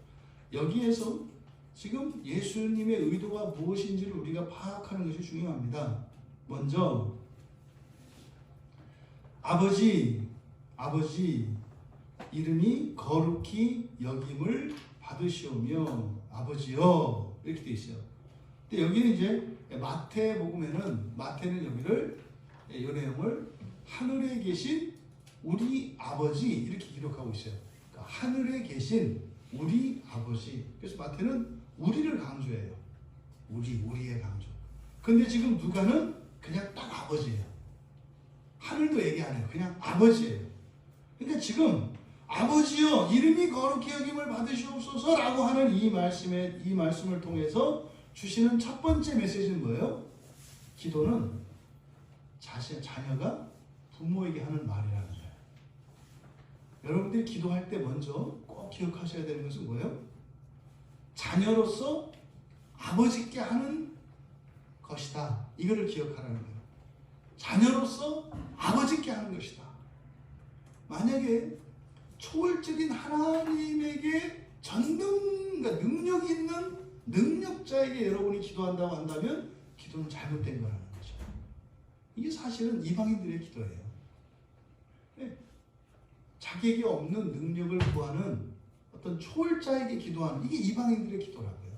여기에서 지금 예수님의 의도가 무엇인지를 우리가 파악하는 것이 중요합니다. 먼저 아버지 이름이 거룩히 여김을 받으시오며, 아버지여, 이렇게 돼 있어요. 근데 여기는 이제 마태는 여기를, 이 내용을 하늘에 계신 우리 아버지 이렇게 기록하고 있어요. 그러니까 하늘에 계신 우리 아버지. 그래서 마태는 우리를 강조해요. 우리의 강조. 근데 지금 누가는 그냥 딱 아버지예요. 하늘도 얘기 안 해요. 그냥 아버지예요. 그러니까 지금 아버지여 이름이 거룩히 여김을 받으시옵소서라고 하는 이 말씀을 통해서 주시는 첫 번째 메시지는 뭐예요? 기도는 자녀가 부모에게 하는 말이라는 거예요. 여러분들이 기도할 때 먼저 꼭 기억하셔야 되는 것은 뭐예요? 자녀로서 아버지께 하는 것이다. 이거를 기억하라는 거예요. 자녀로서 아버지께 하는 것이다. 만약에 초월적인 하나님에게 그러니까 능력이 있는 능력자에게 여러분이 기도한다고 한다면 기도는 잘못된 거라는 거죠. 이게 사실은 이방인들의 기도예요. 네. 자기에게 없는 능력을 구하는 어떤 초월자에게 기도하는, 이게 이방인들의 기도라고요.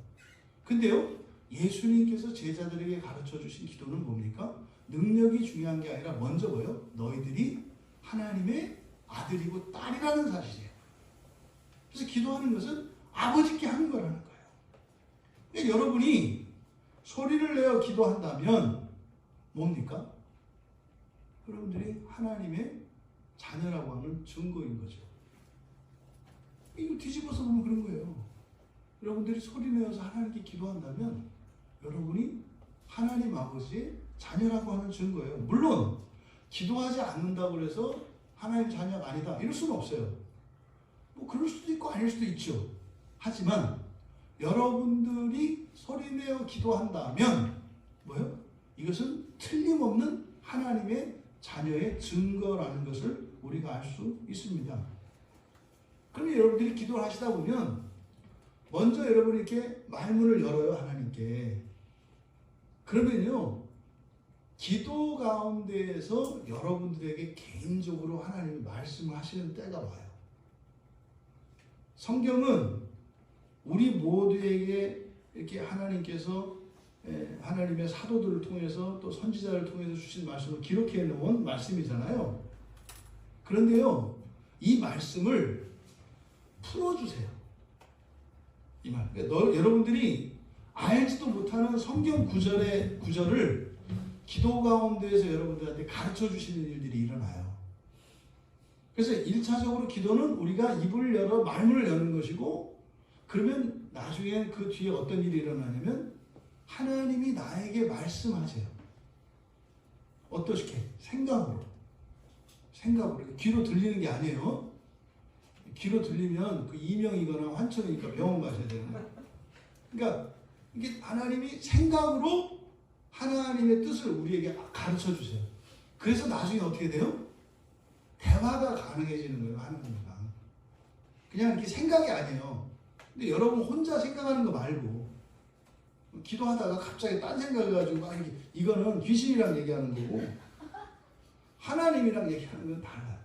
근데요, 예수님께서 제자들에게 가르쳐 주신 기도는 뭡니까? 능력이 중요한 게 아니라 먼저 뭐예요? 너희들이 하나님의 아들이고 딸이라는 사실이에요. 그래서 기도하는 것은 아버지께 하는 거라는 거예요. 그러니까 여러분이 소리를 내어 기도한다면 뭡니까? 여러분들이 하나님의 자녀라고 하는 증거인 거죠. 이거 뒤집어서 보면 그런 거예요. 여러분들이 소리 내어서 하나님께 기도한다면 여러분이 하나님 아버지의 자녀라고 하는 증거예요. 물론 기도하지 않는다고 해서 하나님 자녀가 아니다 이럴 수는 없어요. 뭐 그럴 수도 있고 아닐 수도 있죠. 하지만 여러분들이 소리내어 기도한다면 뭐예요? 이것은 틀림없는 하나님의 자녀의 증거라는 것을 우리가 알 수 있습니다. 그러면 여러분들이 기도를 하시다 보면 먼저 여러분이 이렇게 말문을 열어요, 하나님께. 그러면요, 기도 가운데에서 여러분들에게 개인적으로 하나님이 말씀을 하시는 때가 와요. 성경은 우리 모두에게 이렇게 하나님께서 하나님의 사도들을 통해서 또 선지자를 통해서 주신 말씀을 기록해 놓은 말씀이잖아요. 그런데요, 이 말씀을 풀어주세요. 이 말. 그러니까 여러분들이 알지도 못하는 성경 구절을 기도 가운데에서 여러분들한테 가르쳐 주시는 일들이 일어나요. 그래서 1차적으로 기도는 우리가 입을 열어 말문을 여는 것이고, 그러면 나중에 그 뒤에 어떤 일이 일어나냐면 하나님이 나에게 말씀하세요. 어떻게? 생각으로. 귀로 들리는 게 아니에요. 귀로 들리면 그 이명이거나 환청이니까 병원 가셔야 되는 거예요. 그러니까 이게 하나님이 생각으로 하나님의 뜻을 우리에게 가르쳐 주세요. 그래서 나중에 어떻게 돼요? 대화가 가능해지는 거예요, 하나님과. 그냥 이렇게 생각이 아니에요. 근데 여러분 혼자 생각하는 거 말고, 기도하다가 갑자기 딴 생각을 가지고 이거는 귀신이랑 얘기하는 거고 하나님이랑 얘기하는 건 달라요.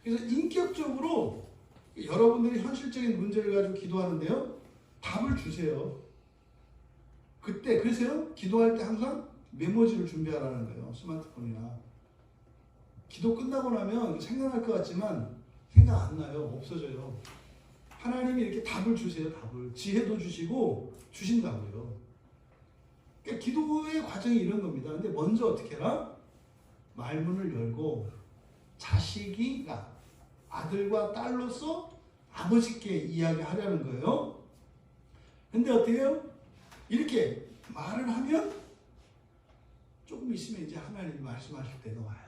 그래서 인격적으로 여러분들이 현실적인 문제를 가지고 기도하는데요, 답을 주세요. 그래서요, 기도할 때 항상 메모지를 준비하라는 거예요. 스마트폰이나. 기도 끝나고 나면 생각날 것 같지만 생각 안 나요. 없어져요. 하나님이 이렇게 답을 주세요. 지혜도 주시고 주신다고요. 그러니까 기도의 과정이 이런 겁니다. 근데 먼저 어떻게 해라? 말문을 열고 아들과 딸로서 아버지께 이야기하려는 거예요. 근데 어떻게 해요? 이렇게 말을 하면 조금 있으면 이제 하나님이 말씀하실 때가 와요.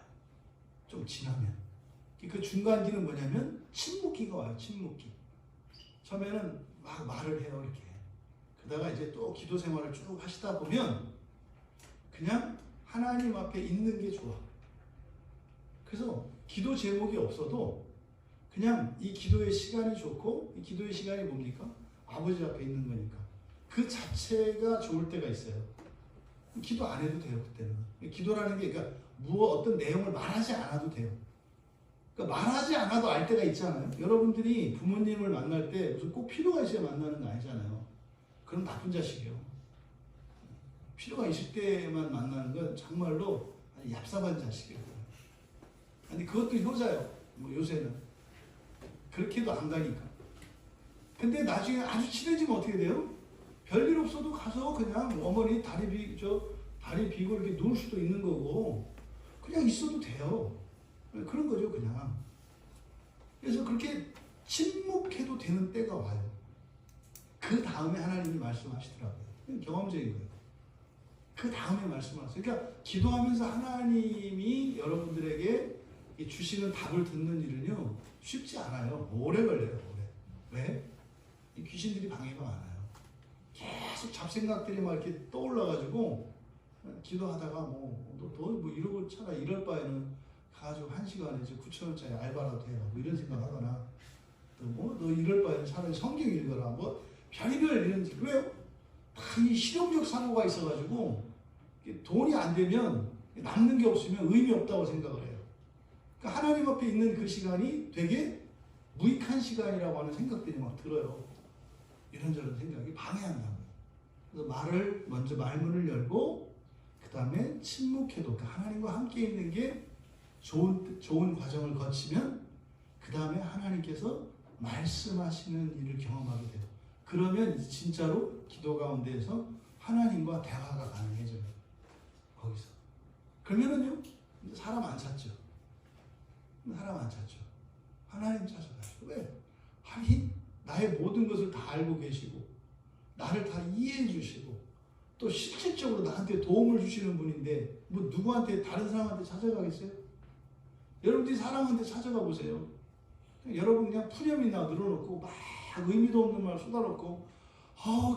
좀 지나면. 그 중간기는 뭐냐면 침묵기가 와요. 침묵기. 처음에는 막 말을 해요. 이렇게. 그러다가 이제 또 기도 생활을 쭉 하시다 보면 그냥 하나님 앞에 있는 게 좋아. 그래서 기도 제목이 없어도 그냥 이 기도의 시간이 좋고, 이 기도의 시간이 뭡니까? 아버지 앞에 있는 거니까. 그 자체가 좋을 때가 있어요. 기도 안 해도 돼요, 그때는. 기도라는 게, 그러니까 어떤 내용을 말하지 않아도 돼요. 그러니까 말하지 않아도 알 때가 있잖아요. 여러분들이 부모님을 만날 때 무슨 꼭 필요가 있어야 만나는 거 아니잖아요. 그럼 나쁜 자식이에요. 필요가 있을 때만 만나는 건 정말로 아주 얍삽한 자식이에요. 아니, 그것도 효자예요. 뭐 요새는. 그렇게도 안 가니까. 근데 나중에 아주 친해지면 어떻게 돼요? 별일 없어도 가서 그냥 어머니 다리 비고 이렇게 누울 수도 있는 거고, 그냥 있어도 돼요. 그런 거죠, 그냥. 그래서 그렇게 침묵해도 되는 때가 와요. 그 다음에 하나님이 말씀하시더라고요. 경험적인 거예요. 그 다음에 말씀하세요. 그러니까 기도하면서 하나님이 여러분들에게 주시는 답을 듣는 일은요, 쉽지 않아요. 오래 걸려요, 오래. 왜? 이 귀신들이 방해가 많아요. 계속 잡생각들이 막 이렇게 떠올라가지고, 기도하다가 너 이러고 차라리 이럴 바에는 가지고 1시간에 9,000원짜리 알바라도 해라. 뭐 이런 생각 하거나, 너 이럴 바에는 차라리 성경 읽어라. 뭐, 별의별 이런, 왜요? 다 이 실용적 사고가 있어가지고, 돈이 안 되면, 남는 게 없으면 의미 없다고 생각을 해요. 그러니까 하나님 앞에 있는 그 시간이 되게 무익한 시간이라고 하는 생각들이 막 들어요. 이런저런 생각이 방해한다는 거예요. 그래서 먼저 말문을 열고, 그 다음에 침묵해도, 그러니까 하나님과 함께 있는 게 좋은 과정을 거치면, 그 다음에 하나님께서 말씀하시는 일을 경험하게 돼요. 그러면 진짜로 기도 가운데에서 하나님과 대화가 가능해져요. 거기서. 그러면은요, 사람 안 찾죠. 사람 안 찾죠. 하나님 찾아가시고. 왜? 하나님, 나의 모든 것을 다 알고 계시고, 나를 다 이해해 주시고, 또 실질적으로 나한테 도움을 주시는 분인데, 뭐 누구한테, 다른 사람한테 찾아가겠어요? 여러분들이 사람한테 찾아가 보세요. 여러분 그냥 푸념이나 늘어놓고, 막 의미도 없는 말 쏟아놓고,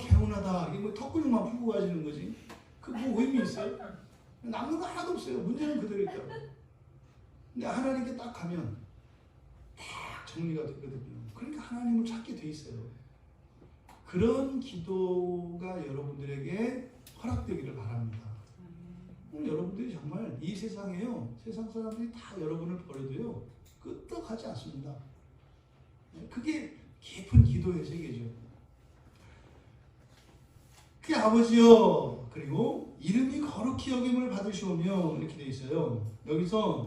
개운하다. 이게 뭐 턱근육만 풀고 가시는 거지. 그 뭐 의미 있어요? 남는 거 하나도 없어요. 문제는 그대로 있다고. 근데 하나님께 딱 가면 딱 정리가 되거든요. 그러니까 하나님을 찾게 돼 있어요. 그런 기도가 여러분들에게 허락되기를 바랍니다. 여러분들이 정말 이 세상에요, 세상 사람들이 다 여러분을 버려도요, 끄떡하지 않습니다. 그게 깊은 기도의 세계죠. 그 아버지여, 그리고 이름이 거룩히 여김을 받으시오며, 이렇게 돼 있어요. 여기서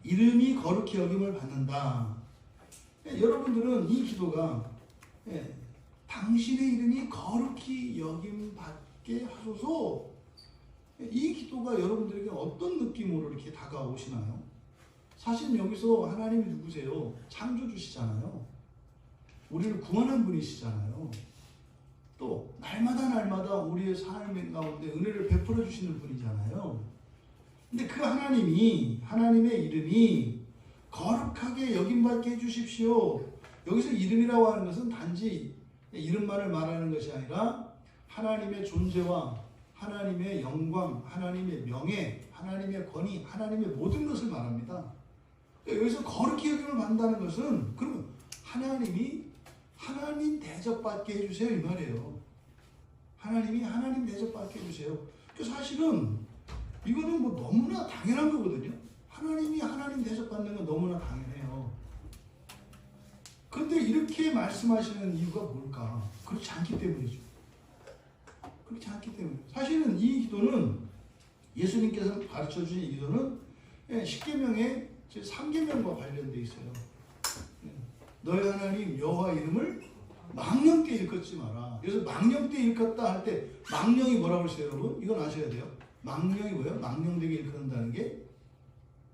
이름이 거룩히 여김을 받는다. 여러분들은 이 기도가 당신의 이름이 거룩히 여김 받게 하소서, 이 기도가 여러분들에게 어떤 느낌으로 이렇게 다가오시나요? 사실 여기서 하나님이 누구세요? 창조주시잖아요. 우리를 구원한 분이시잖아요. 또 날마다 우리의 삶 가운데 은혜를 베풀어 주시는 분이잖아요. 근데 그 하나님의 이름이 거룩하게 여김받게 해주십시오. 여기서 이름이라고 하는 것은 단지 이름만을 말하는 것이 아니라 하나님의 존재와 하나님의 영광, 하나님의 명예, 하나님의 권위, 하나님의 모든 것을 말합니다. 여기서 거룩히 여김을 받는다는 것은 그러면 하나님이 하나님 대접받게 해주세요, 이 말이에요. 하나님이 하나님 대접받게 해주세요. 사실은 이거는 뭐 너무나 당연한 거거든요. 하나님이 하나님 대접받는 건 너무나 당연해요. 그런데 이렇게 말씀하시는 이유가 뭘까? 그렇지 않기 때문이죠. 그렇지 않기 때문에. 사실은 이 기도는 예수님께서 가르쳐 주신 이 기도는 십계명의 3계명과 관련되어 있어요. 너희 하나님 여호와 이름을 망령 때 일컫지 마라. 그래서 망령 때 일컫다 할 때 망령이 뭐라고 했어요, 여러분? 이건 아셔야 돼요. 망령이 뭐예요? 망령되게 일컫는다는 게,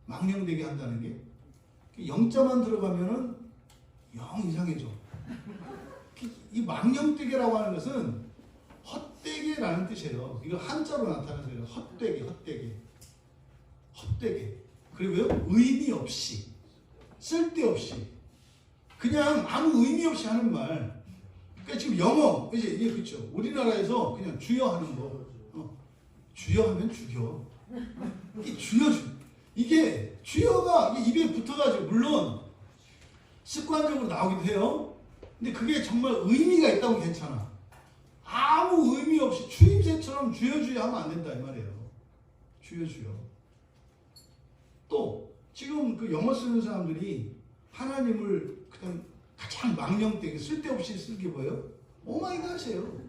망령되게 한다는 게, 영자만 들어가면은 영 이상해져. 이 망령되게라고 하는 것은 헛되게라는 뜻이에요. 이거 한자로 나타나서요. 헛되게, 헛되게, 헛되게. 그리고요, 의미 없이, 쓸데없이, 그냥 아무 의미 없이 하는 말. 그러니까 지금 영어, 이게 그렇죠. 우리나라에서 그냥 주여 하는 거, 주여 하면 죽여. 이게 주여. 이게 주여가 입에 붙어가지고 물론 습관적으로 나오기도 해요. 근데 그게 정말 의미가 있다고 괜찮아. 아무 의미 없이 추임새처럼 주여 주여 하면 안 된다 이 말이에요. 주여 주여. 또 지금 그 영어 쓰는 사람들이 하나님을 그냥 가장 망령되게 쓸데없이 쓰게 보여요. 오마이갓이에요.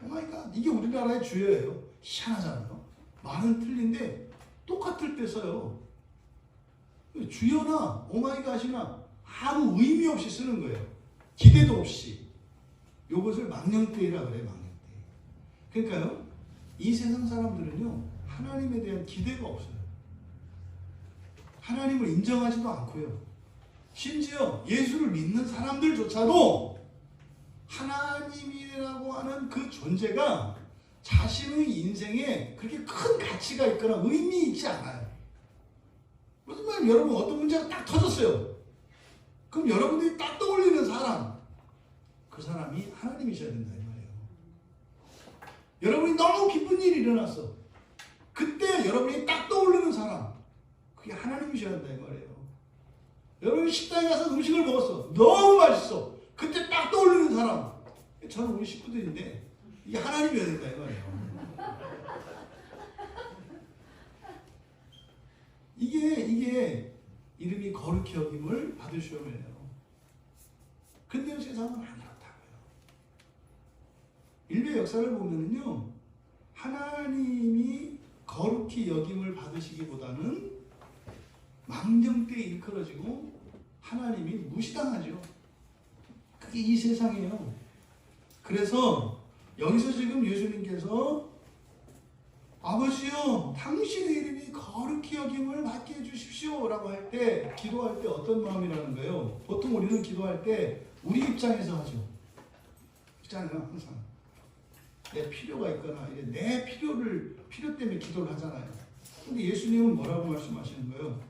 오마이갓. 이게 우리나라의 주여예요. 희한하잖아요. 말은 틀린데 똑같을 때 써요. 주여나 오마이갓이나 아무 의미 없이 쓰는 거예요. 기대도 없이. 요것을 망령되이라 그래요. 망령되이. 그러니까요, 이 세상 사람들은요, 하나님에 대한 기대가 없어요. 하나님을 인정하지도 않고요. 심지어 예수를 믿는 사람들조차도 하나님이라고 하는 그 존재가 자신의 인생에 그렇게 큰 가치가 있거나 의미 있지 않아요. 무슨 말이에요? 여러분, 어떤 문제가 딱 터졌어요. 그럼 여러분들이 딱 떠올리는 사람, 그 사람이 하나님이셔야 된다 이 말이에요. 여러분이 너무 기쁜 일이 일어났어. 그때 여러분이 딱 떠오르는 사람, 그게 하나님이셔야 된다 이 말이에요. 여러분이 식당에 가서 음식을 먹었어. 너무 맛있어. 그때 딱 떠오르는 사람, 저는 우리 식구들인데 이게 하나님이어야 된다 이 말이에요. 이게 이름이 거룩히 여김을 받으시오면요. 근데 세상은 안 그렇다고요. 인류의 역사를 보면은요, 하나님이 거룩히 여김을 받으시기보다는 망령되이 일컬어지고 하나님이 무시당하죠. 그게 이 세상이에요. 그래서 여기서 지금 예수님께서 아버지요, 당신의 이름이 거룩히 여김을 받게 해주십시오 라고 할 때, 기도할 때 어떤 마음이라는 거예요? 보통 우리는 기도할 때 우리 입장에서 하죠. 그렇잖아요. 항상 내 필요가 있거나 내 필요 때문에 기도를 하잖아요. 근데 예수님은 뭐라고 말씀하시는 거예요?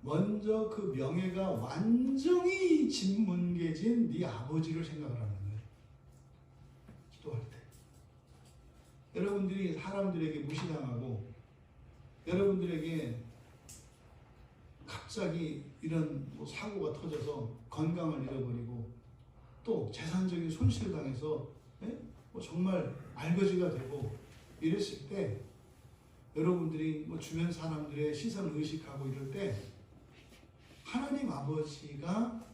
먼저 그 명예가 완전히 진문계진 네 아버지를 생각을 하는 거예요. 기도할 때. 여러분들이 사람들에게 무시당하고 여러분들에게 갑자기 이런 사고가 터져서 건강을 잃어버리고 또 재산적인 손실을 당해서 정말 알거지가 되고 이랬을 때 여러분들이 주변 사람들의 시선을 의식하고 이럴 때 하나님 아버지가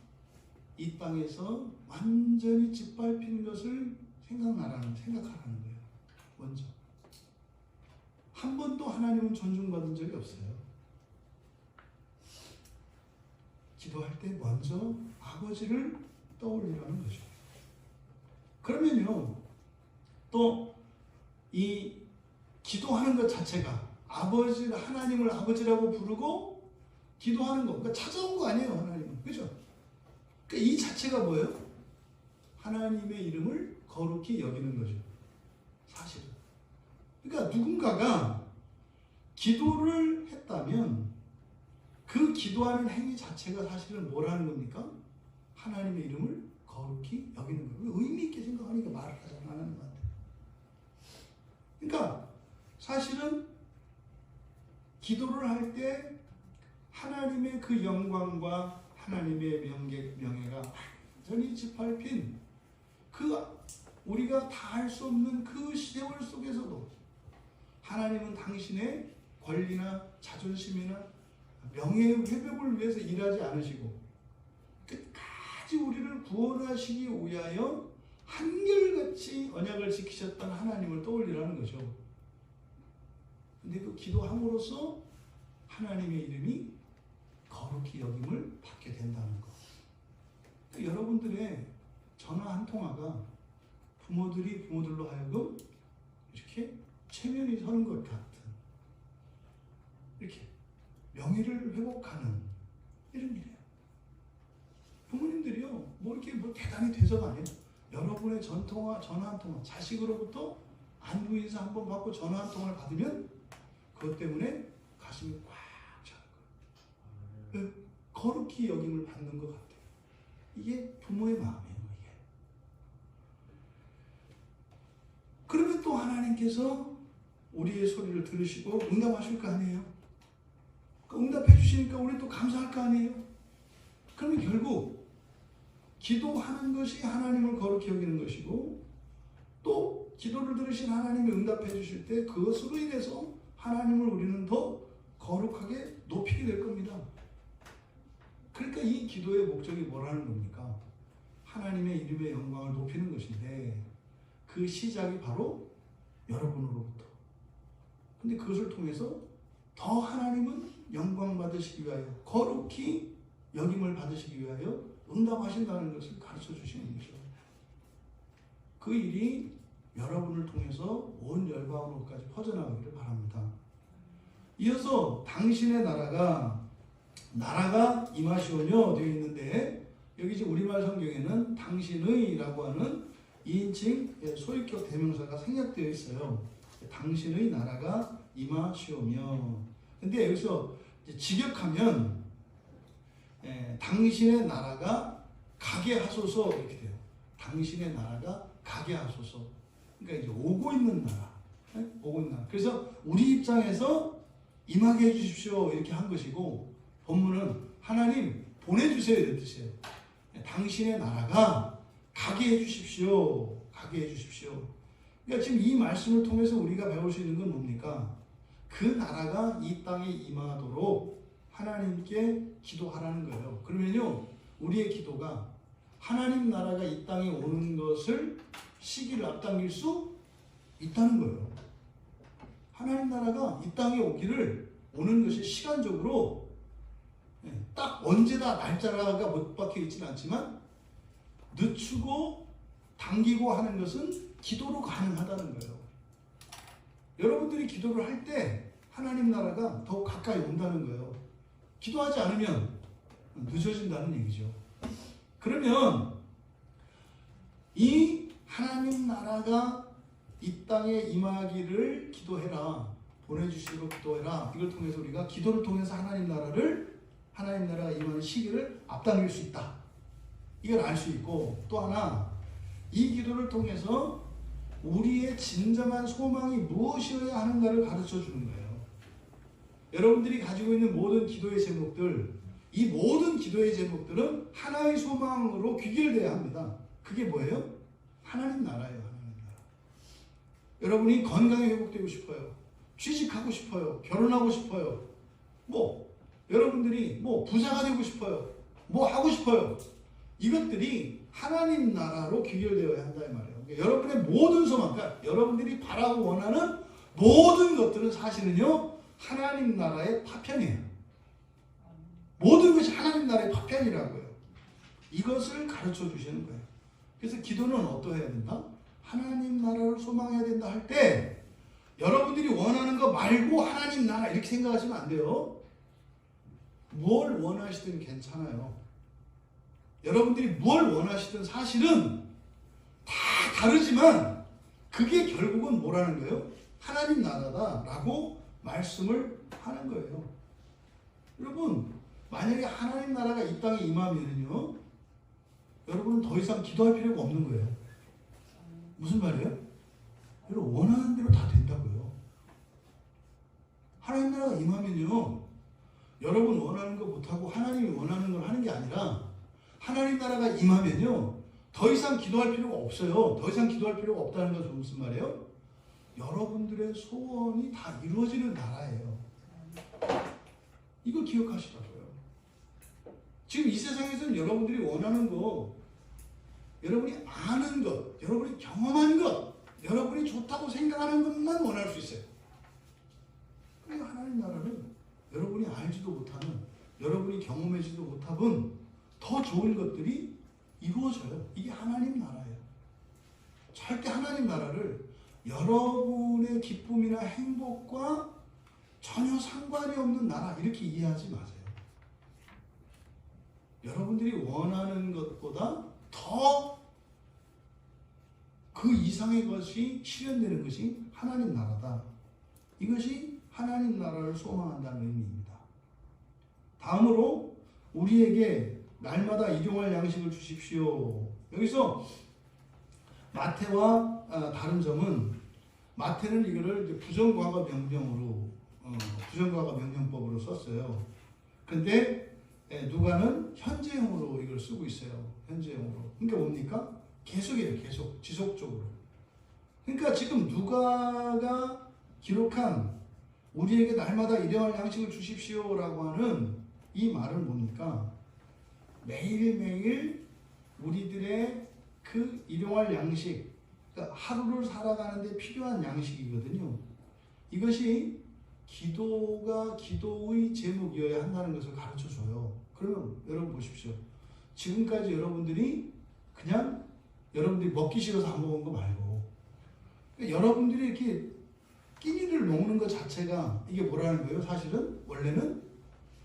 이 땅에서 완전히 짓밟힌 것을 생각하라는 거예요. 먼저. 한 번도 하나님은 존중받은 적이 없어요. 기도할 때 먼저 아버지를 떠올리라는 거죠. 그러면요, 또 이 기도하는 것 자체가 하나님을 아버지라고 부르고 기도하는 거, 그러니까 찾아온 거 아니에요, 하나님은. 그죠? 그러니까 이 자체가 뭐예요? 하나님의 이름을 거룩히 여기는 거죠. 사실은. 그러니까 누군가가 기도를 했다면 그 기도하는 행위 자체가 사실은 뭐라는 겁니까? 하나님의 이름을 거룩히 여기는 거예요. 의미 있게 생각하니까 말을 하잖아, 하나님한테. 그러니까 사실은 기도를 할 때 하나님의 그 영광과 하나님의 명예가 완전히 짓밟힌 우리가 다 할 수 없는 그 세월 속에서도 하나님은 당신의 권리나 자존심이나 명예의 회복을 위해서 일하지 않으시고 끝까지 우리를 구원하시기 위하여 한결같이 언약을 지키셨던 하나님을 떠올리라는 거죠. 근데 그 기도함으로써 하나님의 이름이 거룩히 여김을 받게 된다는 것. 그러니까 여러분들의 전화 한 통화가 부모들이 부모들로 하여금 이렇게 체면이 서는 것 같은, 이렇게 명예를 회복하는 이런 일이에요. 부모님들이요, 뭐 이렇게 뭐 대단히 돼서가 아니에요. 여러분의 전화 한 통화, 자식으로부터 안부 인사 한번 받고 전화 한 통화를 받으면 그것 때문에 가슴이 꽉 차는 거예요. 거룩히 여김을 받는 것 같아요. 이게 부모의 마음이에요. 이게. 그러면 또 하나님께서 우리의 소리를 들으시고 응답하실 거 아니에요. 응답해 주시니까 우리 또 감사할 거 아니에요. 그러면 결국 기도하는 것이 하나님을 거룩히 여기는 것이고, 또 기도를 들으신 하나님이 응답해 주실 때 그것으로 인해서 하나님을 우리는 더 거룩하게 높이게 될 겁니다. 그러니까 이 기도의 목적이 뭐라는 겁니까? 하나님의 이름의 영광을 높이는 것인데, 그 시작이 바로 여러분으로부터. 근데 그것을 통해서 더 하나님은 영광 받으시기 위하여, 거룩히 여김을 받으시기 위하여 응답하신다는 것을 가르쳐 주시는 거죠. 그 일이 여러분을 통해서 온 열방으로까지 퍼져나가기를 바랍니다. 이어서 당신의 나라가 임하시오며 되어 있는데, 여기 이제 우리말 성경에는 당신의라고 하는 2인칭 소유격 대명사가 생략되어 있어요. 당신의 나라가 임하시오며. 근데 여기서 직역하면 당신의 나라가 가게 하소서 이렇게 돼요. 당신의 나라가 가게 하소서. 그러니까 이제 오고 있는 나라. 오고 있는 나라. 그래서 우리 입장에서 임하게 해주십시오 이렇게 한 것이고, 본문은 하나님 보내주세요 이런 뜻이에요. 당신의 나라가 가게 해주십시오. 가게 해주십시오. 그러니까 지금 이 말씀을 통해서 우리가 배울 수 있는 건 뭡니까? 그 나라가 이 땅에 임하도록 하나님께 기도하라는 거예요. 그러면요, 우리의 기도가 하나님 나라가 이 땅에 오는 것을 시기를 앞당길 수 있다는 거예요. 하나님 나라가 이 땅에 오는 것이 시간적으로 딱 언제다 날짜가 못 박혀 있지는 않지만, 늦추고 당기고 하는 것은 기도로 가능하다는 거예요. 여러분들이 기도를 할 때 하나님 나라가 더 가까이 온다는 거예요. 기도하지 않으면 늦어진다는 얘기죠. 그러면 이 하나님 나라가 이 땅에 임하기를 기도해라, 보내주시도록 기도해라, 이걸 통해서 우리가 기도를 통해서 하나님 나라가 임하는 시기를 앞당길 수 있다, 이걸 알 수 있고, 또 하나 이 기도를 통해서 우리의 진정한 소망이 무엇이어야 하는가를 가르쳐 주는 거예요. 여러분들이 가지고 있는 모든 기도의 제목들, 이 모든 기도의 제목들은 하나의 소망으로 귀결되어야 합니다. 그게 뭐예요? 하나님 나라예요. 하나님 나라. 여러분이 건강이 회복되고 싶어요. 취직하고 싶어요. 결혼하고 싶어요. 여러분들이 부자가 되고 싶어요. 하고 싶어요. 이것들이 하나님 나라로 귀결되어야 한다 이 말이에요. 그러니까 여러분의 모든 소망, 그러니까 여러분들이 바라고 원하는 모든 것들은 사실은요, 하나님 나라의 파편이에요. 모든 것이 하나님 나라의 파편이라고요. 이것을 가르쳐 주시는 거예요. 그래서 기도는 어떠해야 된다? 하나님 나라를 소망해야 된다 할 때, 여러분들이 원하는 거 말고 하나님 나라 이렇게 생각하시면 안 돼요. 뭘 원하시든 괜찮아요. 여러분들이 뭘 원하시든 사실은 다 다르지만 그게 결국은 뭐라는 거예요? 하나님 나라다라고 말씀을 하는 거예요. 여러분, 만약에 하나님 나라가 이 땅에 임하면요, 여러분은 더 이상 기도할 필요가 없는 거예요. 무슨 말이에요? 여러분 원하는 대로 다 된다고요. 하나님 나라가 임하면요, 여러분 원하는 거 못하고 하나님이 원하는 걸 하는 게 아니라, 하나님 나라가 임하면요, 더 이상 기도할 필요가 없어요. 더 이상 기도할 필요가 없다는 것은 무슨 말이에요? 여러분들의 소원이 다 이루어지는 나라예요. 이거 기억하시라고요. 지금 이 세상에서는 여러분들이 원하는 거, 여러분이 아는 것, 여러분이 경험한 것, 여러분이 좋다고 생각하는 것만 원할 수 있어요. 그런데 하나님 나라는 여러분이 알지도 못하는, 여러분이 경험하지도 못하는 더 좋은 것들이 이루어져요. 이게 하나님 나라예요. 절대 하나님 나라를 여러분의 기쁨이나 행복과 전혀 상관이 없는 나라 이렇게 이해하지 마세요. 여러분들이 원하는 것보다 더 그 이상의 것이 실현되는 것이 하나님 나라다. 이것이 하나님 나라를 소망한다는 의미입니다. 다음으로 우리에게 날마다 일용할 양식을 주십시오. 여기서 마태와 다른 점은, 마태는 이거를 부정과거 명령으로 부정과거 명령법으로 썼어요. 근데 누가는 현재형으로 이걸 쓰고 있어요. 현재형으로. 그러니까 뭡니까? 계속이에요. 계속 지속적으로. 그러니까 지금 누가가 기록한 우리에게 날마다 일용할 양식을 주십시오라고 하는 이 말은 뭡니까? 매일매일 우리들의 그 일용할 양식, 그러니까 하루를 살아가는데 필요한 양식이거든요. 이것이 기도가 기도의 제목이어야 한다는 것을 가르쳐줘요. 그러면 여러분 보십시오. 지금까지 여러분들이 그냥 여러분들이 먹기 싫어서 안 먹은 거 말고, 그러니까 여러분들이 이렇게 끼니를 먹는 것 자체가 이게 뭐라는 거예요? 사실은 원래는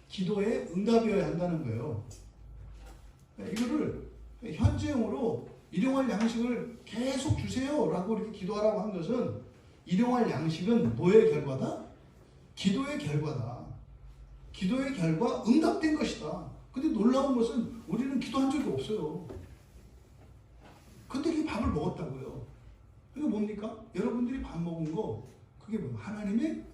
기도의 응답이어야 한다는 거예요. 이거를 현재형으로 일용할 양식을 계속 주세요라고 이렇게 기도하라고 한 것은, 일용할 양식은 뭐의 결과다? 기도의 결과다. 기도의 결과, 응답된 것이다. 근데 놀라운 것은 우리는 기도한 적이 없어요. 근데 그 밥을 먹었다고요. 이거 뭡니까? 여러분들이 밥 먹은 거, 그게 뭐 하나님의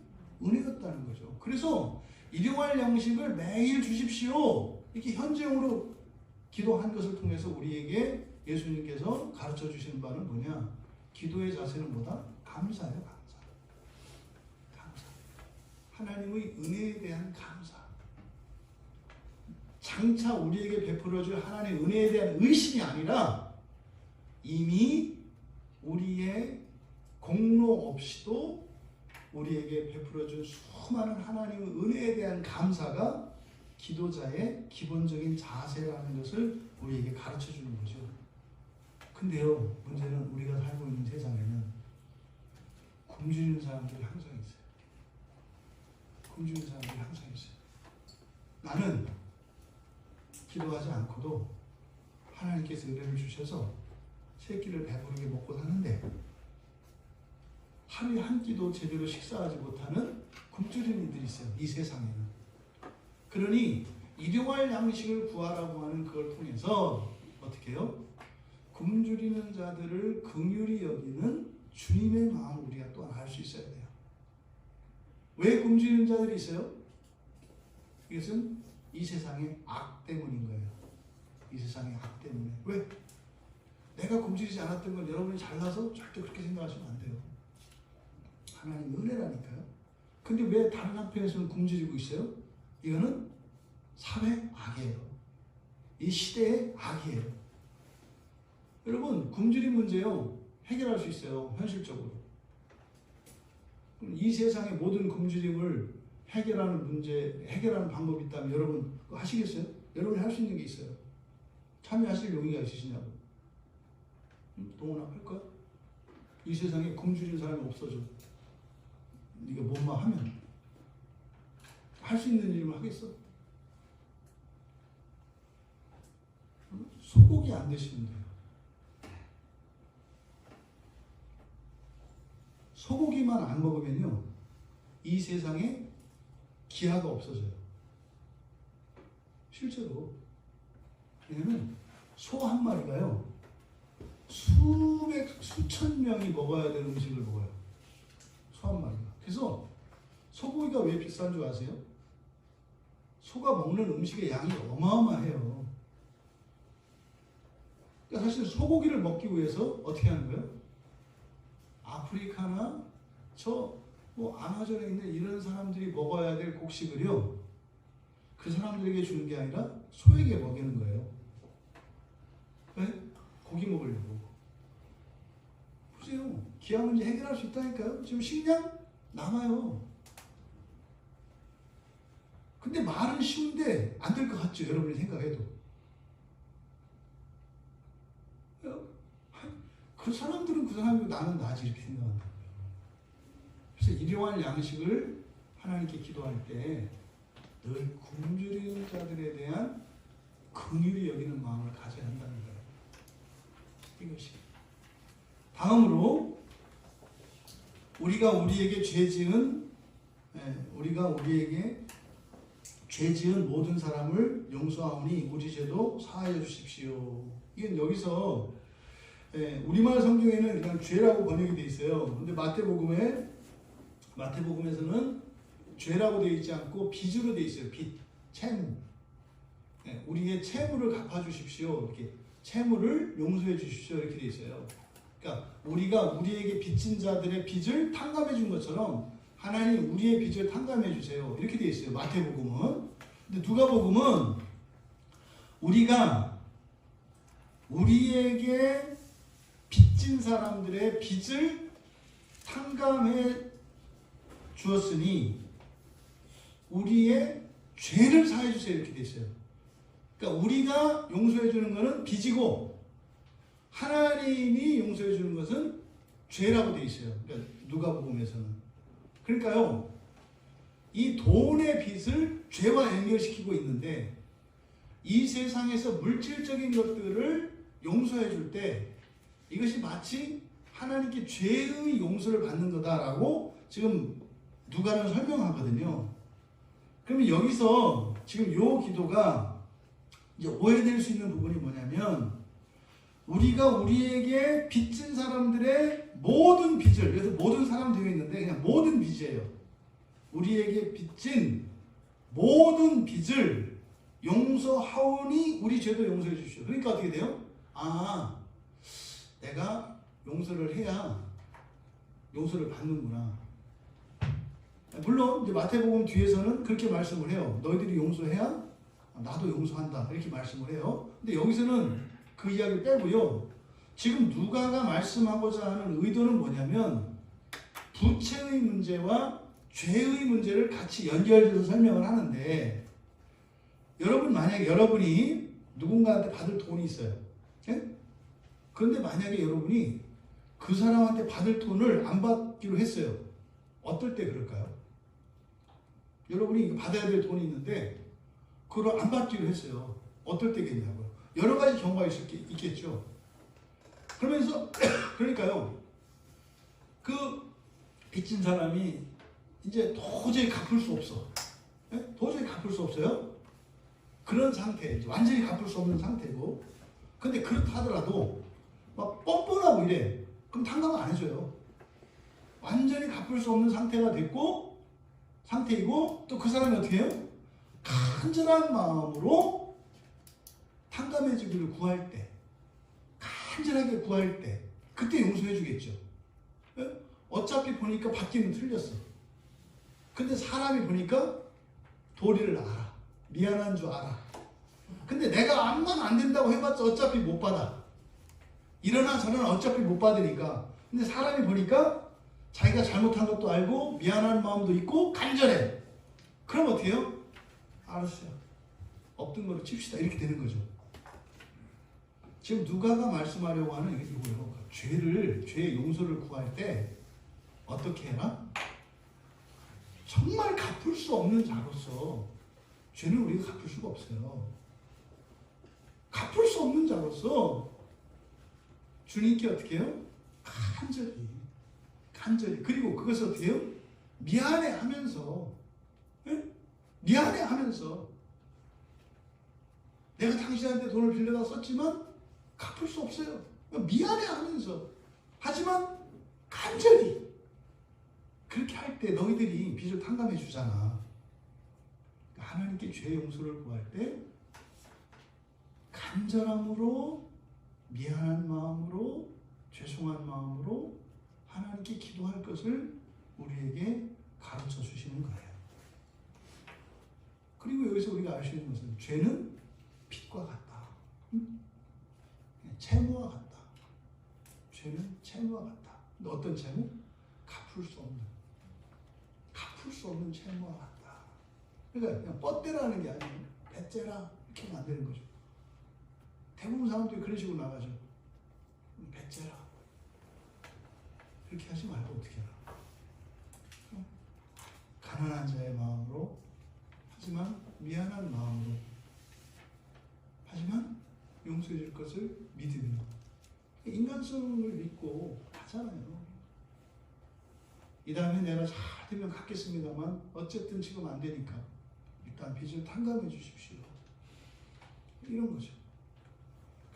은혜였다는 거죠. 그래서 일용할 양식을 매일 주십시오. 이렇게 현재형으로 기도한 것을 통해서 우리에게 예수님께서 가르쳐 주시는 바는 뭐냐? 기도의 자세는 뭐다? 감사예요, 감사. 감사. 하나님의 은혜에 대한 감사. 장차 우리에게 베풀어줄 하나님의 은혜에 대한 의심이 아니라 이미 우리의 공로 없이도 우리에게 베풀어준 수많은 하나님의 은혜에 대한 감사가 기도자의 기본적인 자세라는 것을 우리에게 가르쳐 주는 거죠. 근데요, 문제는 우리가 살고 있는 세상에는 굶주리는 사람들이 항상 있어요. 굶주리는 사람들이 항상 있어요. 나는 기도하지 않고도 하나님께서 은혜를 주셔서 세 끼를 배부르게 먹고 사는데 하루에 한 끼도 제대로 식사하지 못하는 굶주리는 이들이 있어요. 이 세상에는. 그러니 일용할 양식을 구하라고 하는 그걸 통해서 어떻게 해요? 굶주리는 자들을 긍휼히 여기는 주님의 마음을 우리가 또 알 수 있어야 돼요. 왜 굶주리는 자들이 있어요? 이것은 이 세상의 악 때문인 거예요. 이 세상의 악 때문에. 왜? 내가 굶주리지 않았던 건 여러분이 잘나서 절대 그렇게 생각하시면 안 돼요. 하나님 은혜라니까요. 근데 왜 다른 한편에서는 굶주리고 있어요? 이거는 사회 악이에요. 이 시대의 악이에요. 여러분, 굶주림 문제요, 해결할 수 있어요. 현실적으로. 이 세상의 모든 굶주림을 해결하는 방법이 있다면 여러분 그거 하시겠어요? 여러분이 할 수 있는 게 있어요. 참여하실 용의가 있으시냐고. 동원할 거야? 이 세상에 굶주리는 사람이 없어져. 네가 뭐만 하면 할 수 있는 일을 하겠어? 소고기 안 드시면 돼요. 소고기만 안 먹으면요, 이 세상에 기아가 없어져요. 실제로. 왜냐면 소 한 마리가요, 수천 명이 먹어야 되는 음식을 먹어요. 소 한 마리가. 그래서 소고기가 왜 비싼 줄 아세요? 소가 먹는 음식의 양이 어마어마해요. 그러니까 사실 소고기를 먹기 위해서 어떻게 하는 거예요? 아프리카나 아마존에 있는 이런 사람들이 먹어야 될 곡식을요, 그 사람들에게 주는 게 아니라 소에게 먹이는 거예요. 왜? 고기 먹으려고. 보세요. 기아 문제 해결할 수 있다니까요. 지금 식량 남아요. 근데 말은 쉬운데 안 될 것 같죠? 여러분이 생각해도. 그 사람들은 그 사람이고 나는 나지 이렇게 생각한다고요. 그래서 일용할 양식을 하나님께 기도할 때 늘 굶주리는 자들에 대한 긍휼히 여기는 마음을 가져야 한다는 거예요. 이것이. 다음으로 우리가 우리에게 죄 지은 모든 사람을 용서하오니 우리 죄도 사하여 주십시오. 이건 여기서 우리말 성경에는 그냥 죄라고 번역이 되어 있어요. 근데 마태복음에서는 죄라고 되어 있지 않고 빚으로 되어 있어요. 빚, 채무. 우리의 채무를 갚아주십시오. 이렇게 채무를 용서해 주십시오. 이렇게 되어 있어요. 그러니까 우리가 우리에게 빚진 자들의 빚을 탕감해 준 것처럼 하나님 우리의 빚을 탕감해 주세요. 이렇게 되어 있어요. 마태복음은. 근데 누가복음은 우리가 우리에게 빚진 사람들의 빚을 탕감해 주었으니 우리의 죄를 사해 주세요. 이렇게 되어 있어요. 그러니까 우리가 용서해 주는 것은 빚이고 하나님이 용서해 주는 것은 죄라고 되어 있어요. 그러니까 누가복음에서는. 그러니까요. 이 돈의 빚을 죄와 연결시키고 있는데 이 세상에서 물질적인 것들을 용서해 줄 때 이것이 마치 하나님께 죄의 용서를 받는 거다라고 지금 누가는 설명하거든요. 그러면 여기서 지금 요 기도가 이제 오해될 수 있는 부분이 뭐냐면 우리가 우리에게 빚진 사람들의 모든 빚을, 그래서 모든 사람 되어 있는데 그냥 모든 빚이에요. 우리에게 빚진 모든 빚을 용서하오니 우리 죄도 용서해 주십시오. 그러니까 어떻게 돼요? 내가 용서를 해야 용서를 받는구나. 물론 이제 마태복음 뒤에서는 그렇게 말씀을 해요. 너희들이 용서해야 나도 용서한다. 이렇게 말씀을 해요. 근데 여기서는 그 이야기를 빼고요. 지금 누가가 말씀하고자 하는 의도는 뭐냐면 부채의 문제와 죄의 문제를 같이 연결해서 설명을 하는데 여러분 만약에 여러분이 누군가한테 받을 돈이 있어요. 예? 그런데 만약에 여러분이 그 사람한테 받을 돈을 안 받기로 했어요. 어떨 때 그럴까요? 여러분이 받아야 될 돈이 있는데 그걸 안 받기로 했어요. 어떨 때겠냐고요. 여러 가지 경우가 있겠죠. 그러니까요. 그 빚진 사람이 이제 도저히 갚을 수 없어. 네? 도저히 갚을 수 없어요. 그런 상태, 완전히 갚을 수 없는 상태고. 근데 그렇다 하더라도 막 뻔뻔하고 이래. 그럼 탕감을 안 해줘요. 완전히 갚을 수 없는 상태이고 또 그 사람이 어떻게 해요? 간절한 마음으로 탕감해 주기를 구할 때, 간절하게 구할 때 그때 용서해 주겠죠. 네? 어차피 보니까 받기는 틀렸어. 근데 사람이 보니까 도리를 알아. 미안한 줄 알아. 근데 내가 암만 안 된다고 해봤자 어차피 못 받아. 이러나 저러나 어차피 못 받으니까. 근데 사람이 보니까 자기가 잘못한 것도 알고 미안한 마음도 있고 간절해. 그럼 어떻게 해요? 알았어요. 없던 거로 칩시다. 이렇게 되는 거죠. 지금 누가가 말씀하려고 하는 이거예요. 죄의 용서를 구할 때 어떻게 해라? 정말 갚을 수 없는 자로서 죄는 우리가 갚을 수가 없어요. 갚을 수 없는 자로서 주님께 어떻게 해요? 간절히 그리고 그것을 어떻게 해요? 미안해하면서 내가 당신한테 돈을 빌려다 썼지만 갚을 수 없어요. 미안해하면서 하지만 간절히 그렇게 할 때 너희들이 빚을 탕감해 주잖아. 하나님께 죄 용서를 구할 때 간절함으로 미안한 마음으로 죄송한 마음으로 하나님께 기도할 것을 우리에게 가르쳐 주시는 거예요. 그리고 여기서 우리가 알 수 있는 것은 죄는 빚과 같다. 채무와 같다. 죄는 채무와 같다. 근데 어떤 채무? 갚을 수 없는 채무와 같다. 그러니까 그냥 뻗대라는 게 아니에요. 배째라 이렇게 만드는 거죠. 대부분 사람들이 그런 식으로 나가죠. 배째라 그렇게 하지 말고 어떻게 해라. 가난한 자의 마음으로 하지만 미안한 마음으로 하지만 용서해 줄 것을 믿으며 인간성을 믿고 하잖아요. 이 다음에 내가 잘 되면 갚겠습니다만 어쨌든 지금 안 되니까 일단 빚을 탕감해 주십시오. 이런 거죠.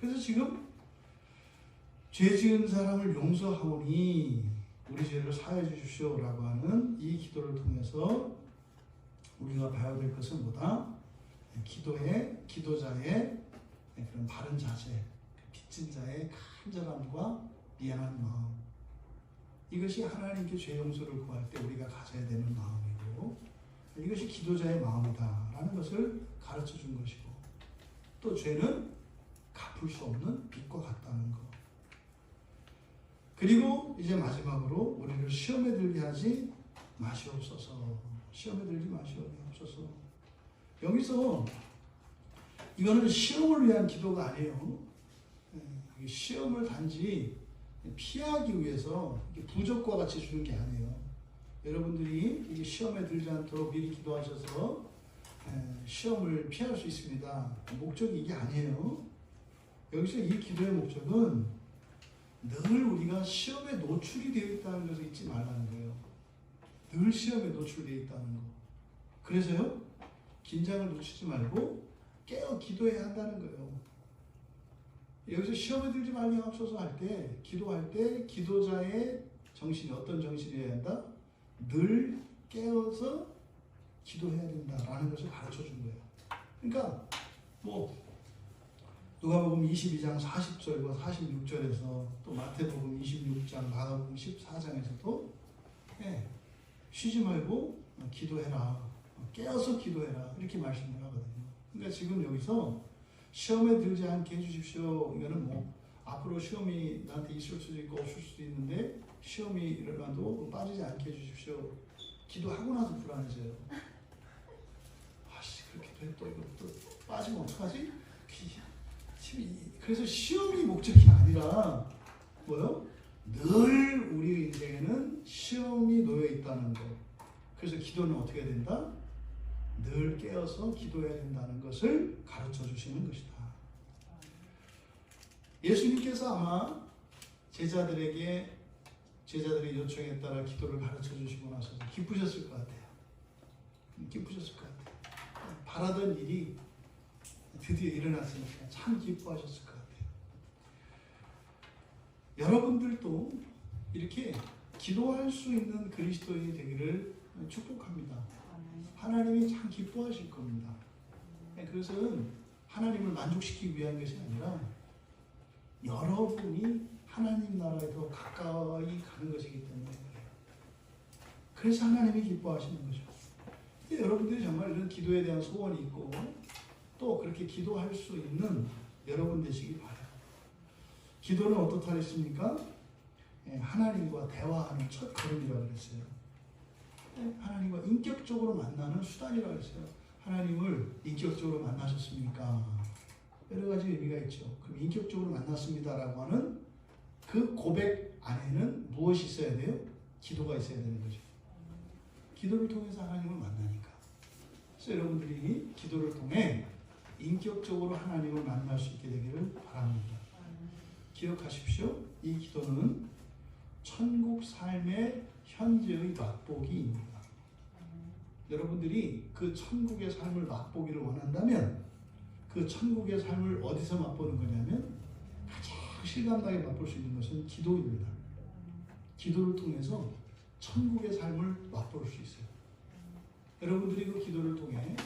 그래서 지금 죄 지은 사람을 용서하오니 우리 죄를 사해 주십시오라고 하는 이 기도를 통해서 우리가 봐야 될 것은 뭐다? 기도자의 그런 바른 자세, 빚진 자의 간절함과 미안한 마음, 이것이 하나님께 죄 용서를 구할 때 우리가 가져야 되는 마음이고, 이것이 기도자의 마음이다라는 것을 가르쳐 준 것이고, 또 죄는 갚을 수 없는 빚과 같다는 것. 그리고 이제 마지막으로 우리를 시험에 들게 하지 마시옵소서. 시험에 들지 마시옵소서. 여기서 이거는 시험을 위한 기도가 아니에요. 시험을 단지 피하기 위해서 부적과 같이 주는 게 아니에요. 여러분들이 이게 시험에 들지 않도록 미리 기도하셔서 시험을 피할 수 있습니다. 목적이 이게 아니에요. 여기서 이 기도의 목적은 늘 우리가 시험에 노출이 되어 있다는 것을 잊지 말라는 거예요. 늘 시험에 노출되어 있다는 거. 그래서요, 긴장을 놓치지 말고 깨어 기도해야 한다는 거예요. 여기서 시험에 들지 말게 하옵소서 할 때, 기도할 때 기도자의 정신이 어떤 정신이어야 한다? 늘 깨어서 기도해야 된다라는 것을 가르쳐 준 거예요. 그러니까 누가복음 22장 40절과 46절에서 또 마태복음 26장, 마가복음 14장에서도 쉬지 말고 기도해라, 깨어서 기도해라, 이렇게 말씀을 하거든요. 그러니까 지금 여기서 시험에 들지 않게 해주십시오. 이거는 앞으로 시험이 나한테 있을 수도 있고 없을 수도 있는데 시험이 일어나도 빠지지 않게 해주십시오. 기도하고 나서 불안해져요. 그렇게 돼, 또 이거 또 빠지면 어떡하지? 그래서 시험이 목적이 아니라 뭐요? 늘 우리 인생에는 시험이 놓여 있다는 것. 그래서 기도는 어떻게 해야 된다? 늘 깨어서 기도해야 된다는 것을 가르쳐 주시는 것이다. 예수님께서 아마 제자들의 요청에 따라 기도를 가르쳐 주시고 나서 기쁘셨을 것 같아요. 기쁘셨을 것 같아요. 바라던 일이 드디어 일어났으니까 참 기뻐하셨을 것 같아요. 여러분들도 이렇게 기도할 수 있는 그리스도인이 되기를 축복합니다. 하나님이 참 기뻐하실 겁니다. 그것은 하나님을 만족시키기 위한 것이 아니라 여러분이 하나님 나라에 더 가까이 가는 것이기 때문에 그래요. 그래서 하나님이 기뻐하시는 거죠. 여러분들이 정말 이런 기도에 대한 소원이 있고 또 그렇게 기도할 수 있는 여러분 되시기 바라요. 기도는 어떻다 했습니까? 하나님과 대화하는 첫 걸음이라고 그랬어요. 하나님과 인격적으로 만나는 수단이라고 했어요. 하나님을 인격적으로 만나셨습니까? 여러 가지 의미가 있죠. 그럼 인격적으로 만났습니다라고 하는 그 고백 안에는 무엇이 있어야 돼요? 기도가 있어야 되는 거죠. 기도를 통해서 하나님을 만나니까. 그래서 여러분들이 기도를 통해 인격적으로 하나님을 만날 수 있게 되기를 바랍니다. 기억하십시오. 이 기도는 천국 삶의 현재의 맛보기입니다. 여러분들이 그 천국의 삶을 맛보기를 원한다면 그 천국의 삶을 어디서 맛보는 거냐면 가장 실감나게 맛볼 수 있는 것은 기도입니다. 기도를 통해서 천국의 삶을 맛볼 수 있어요. 여러분들이 그 기도를 통해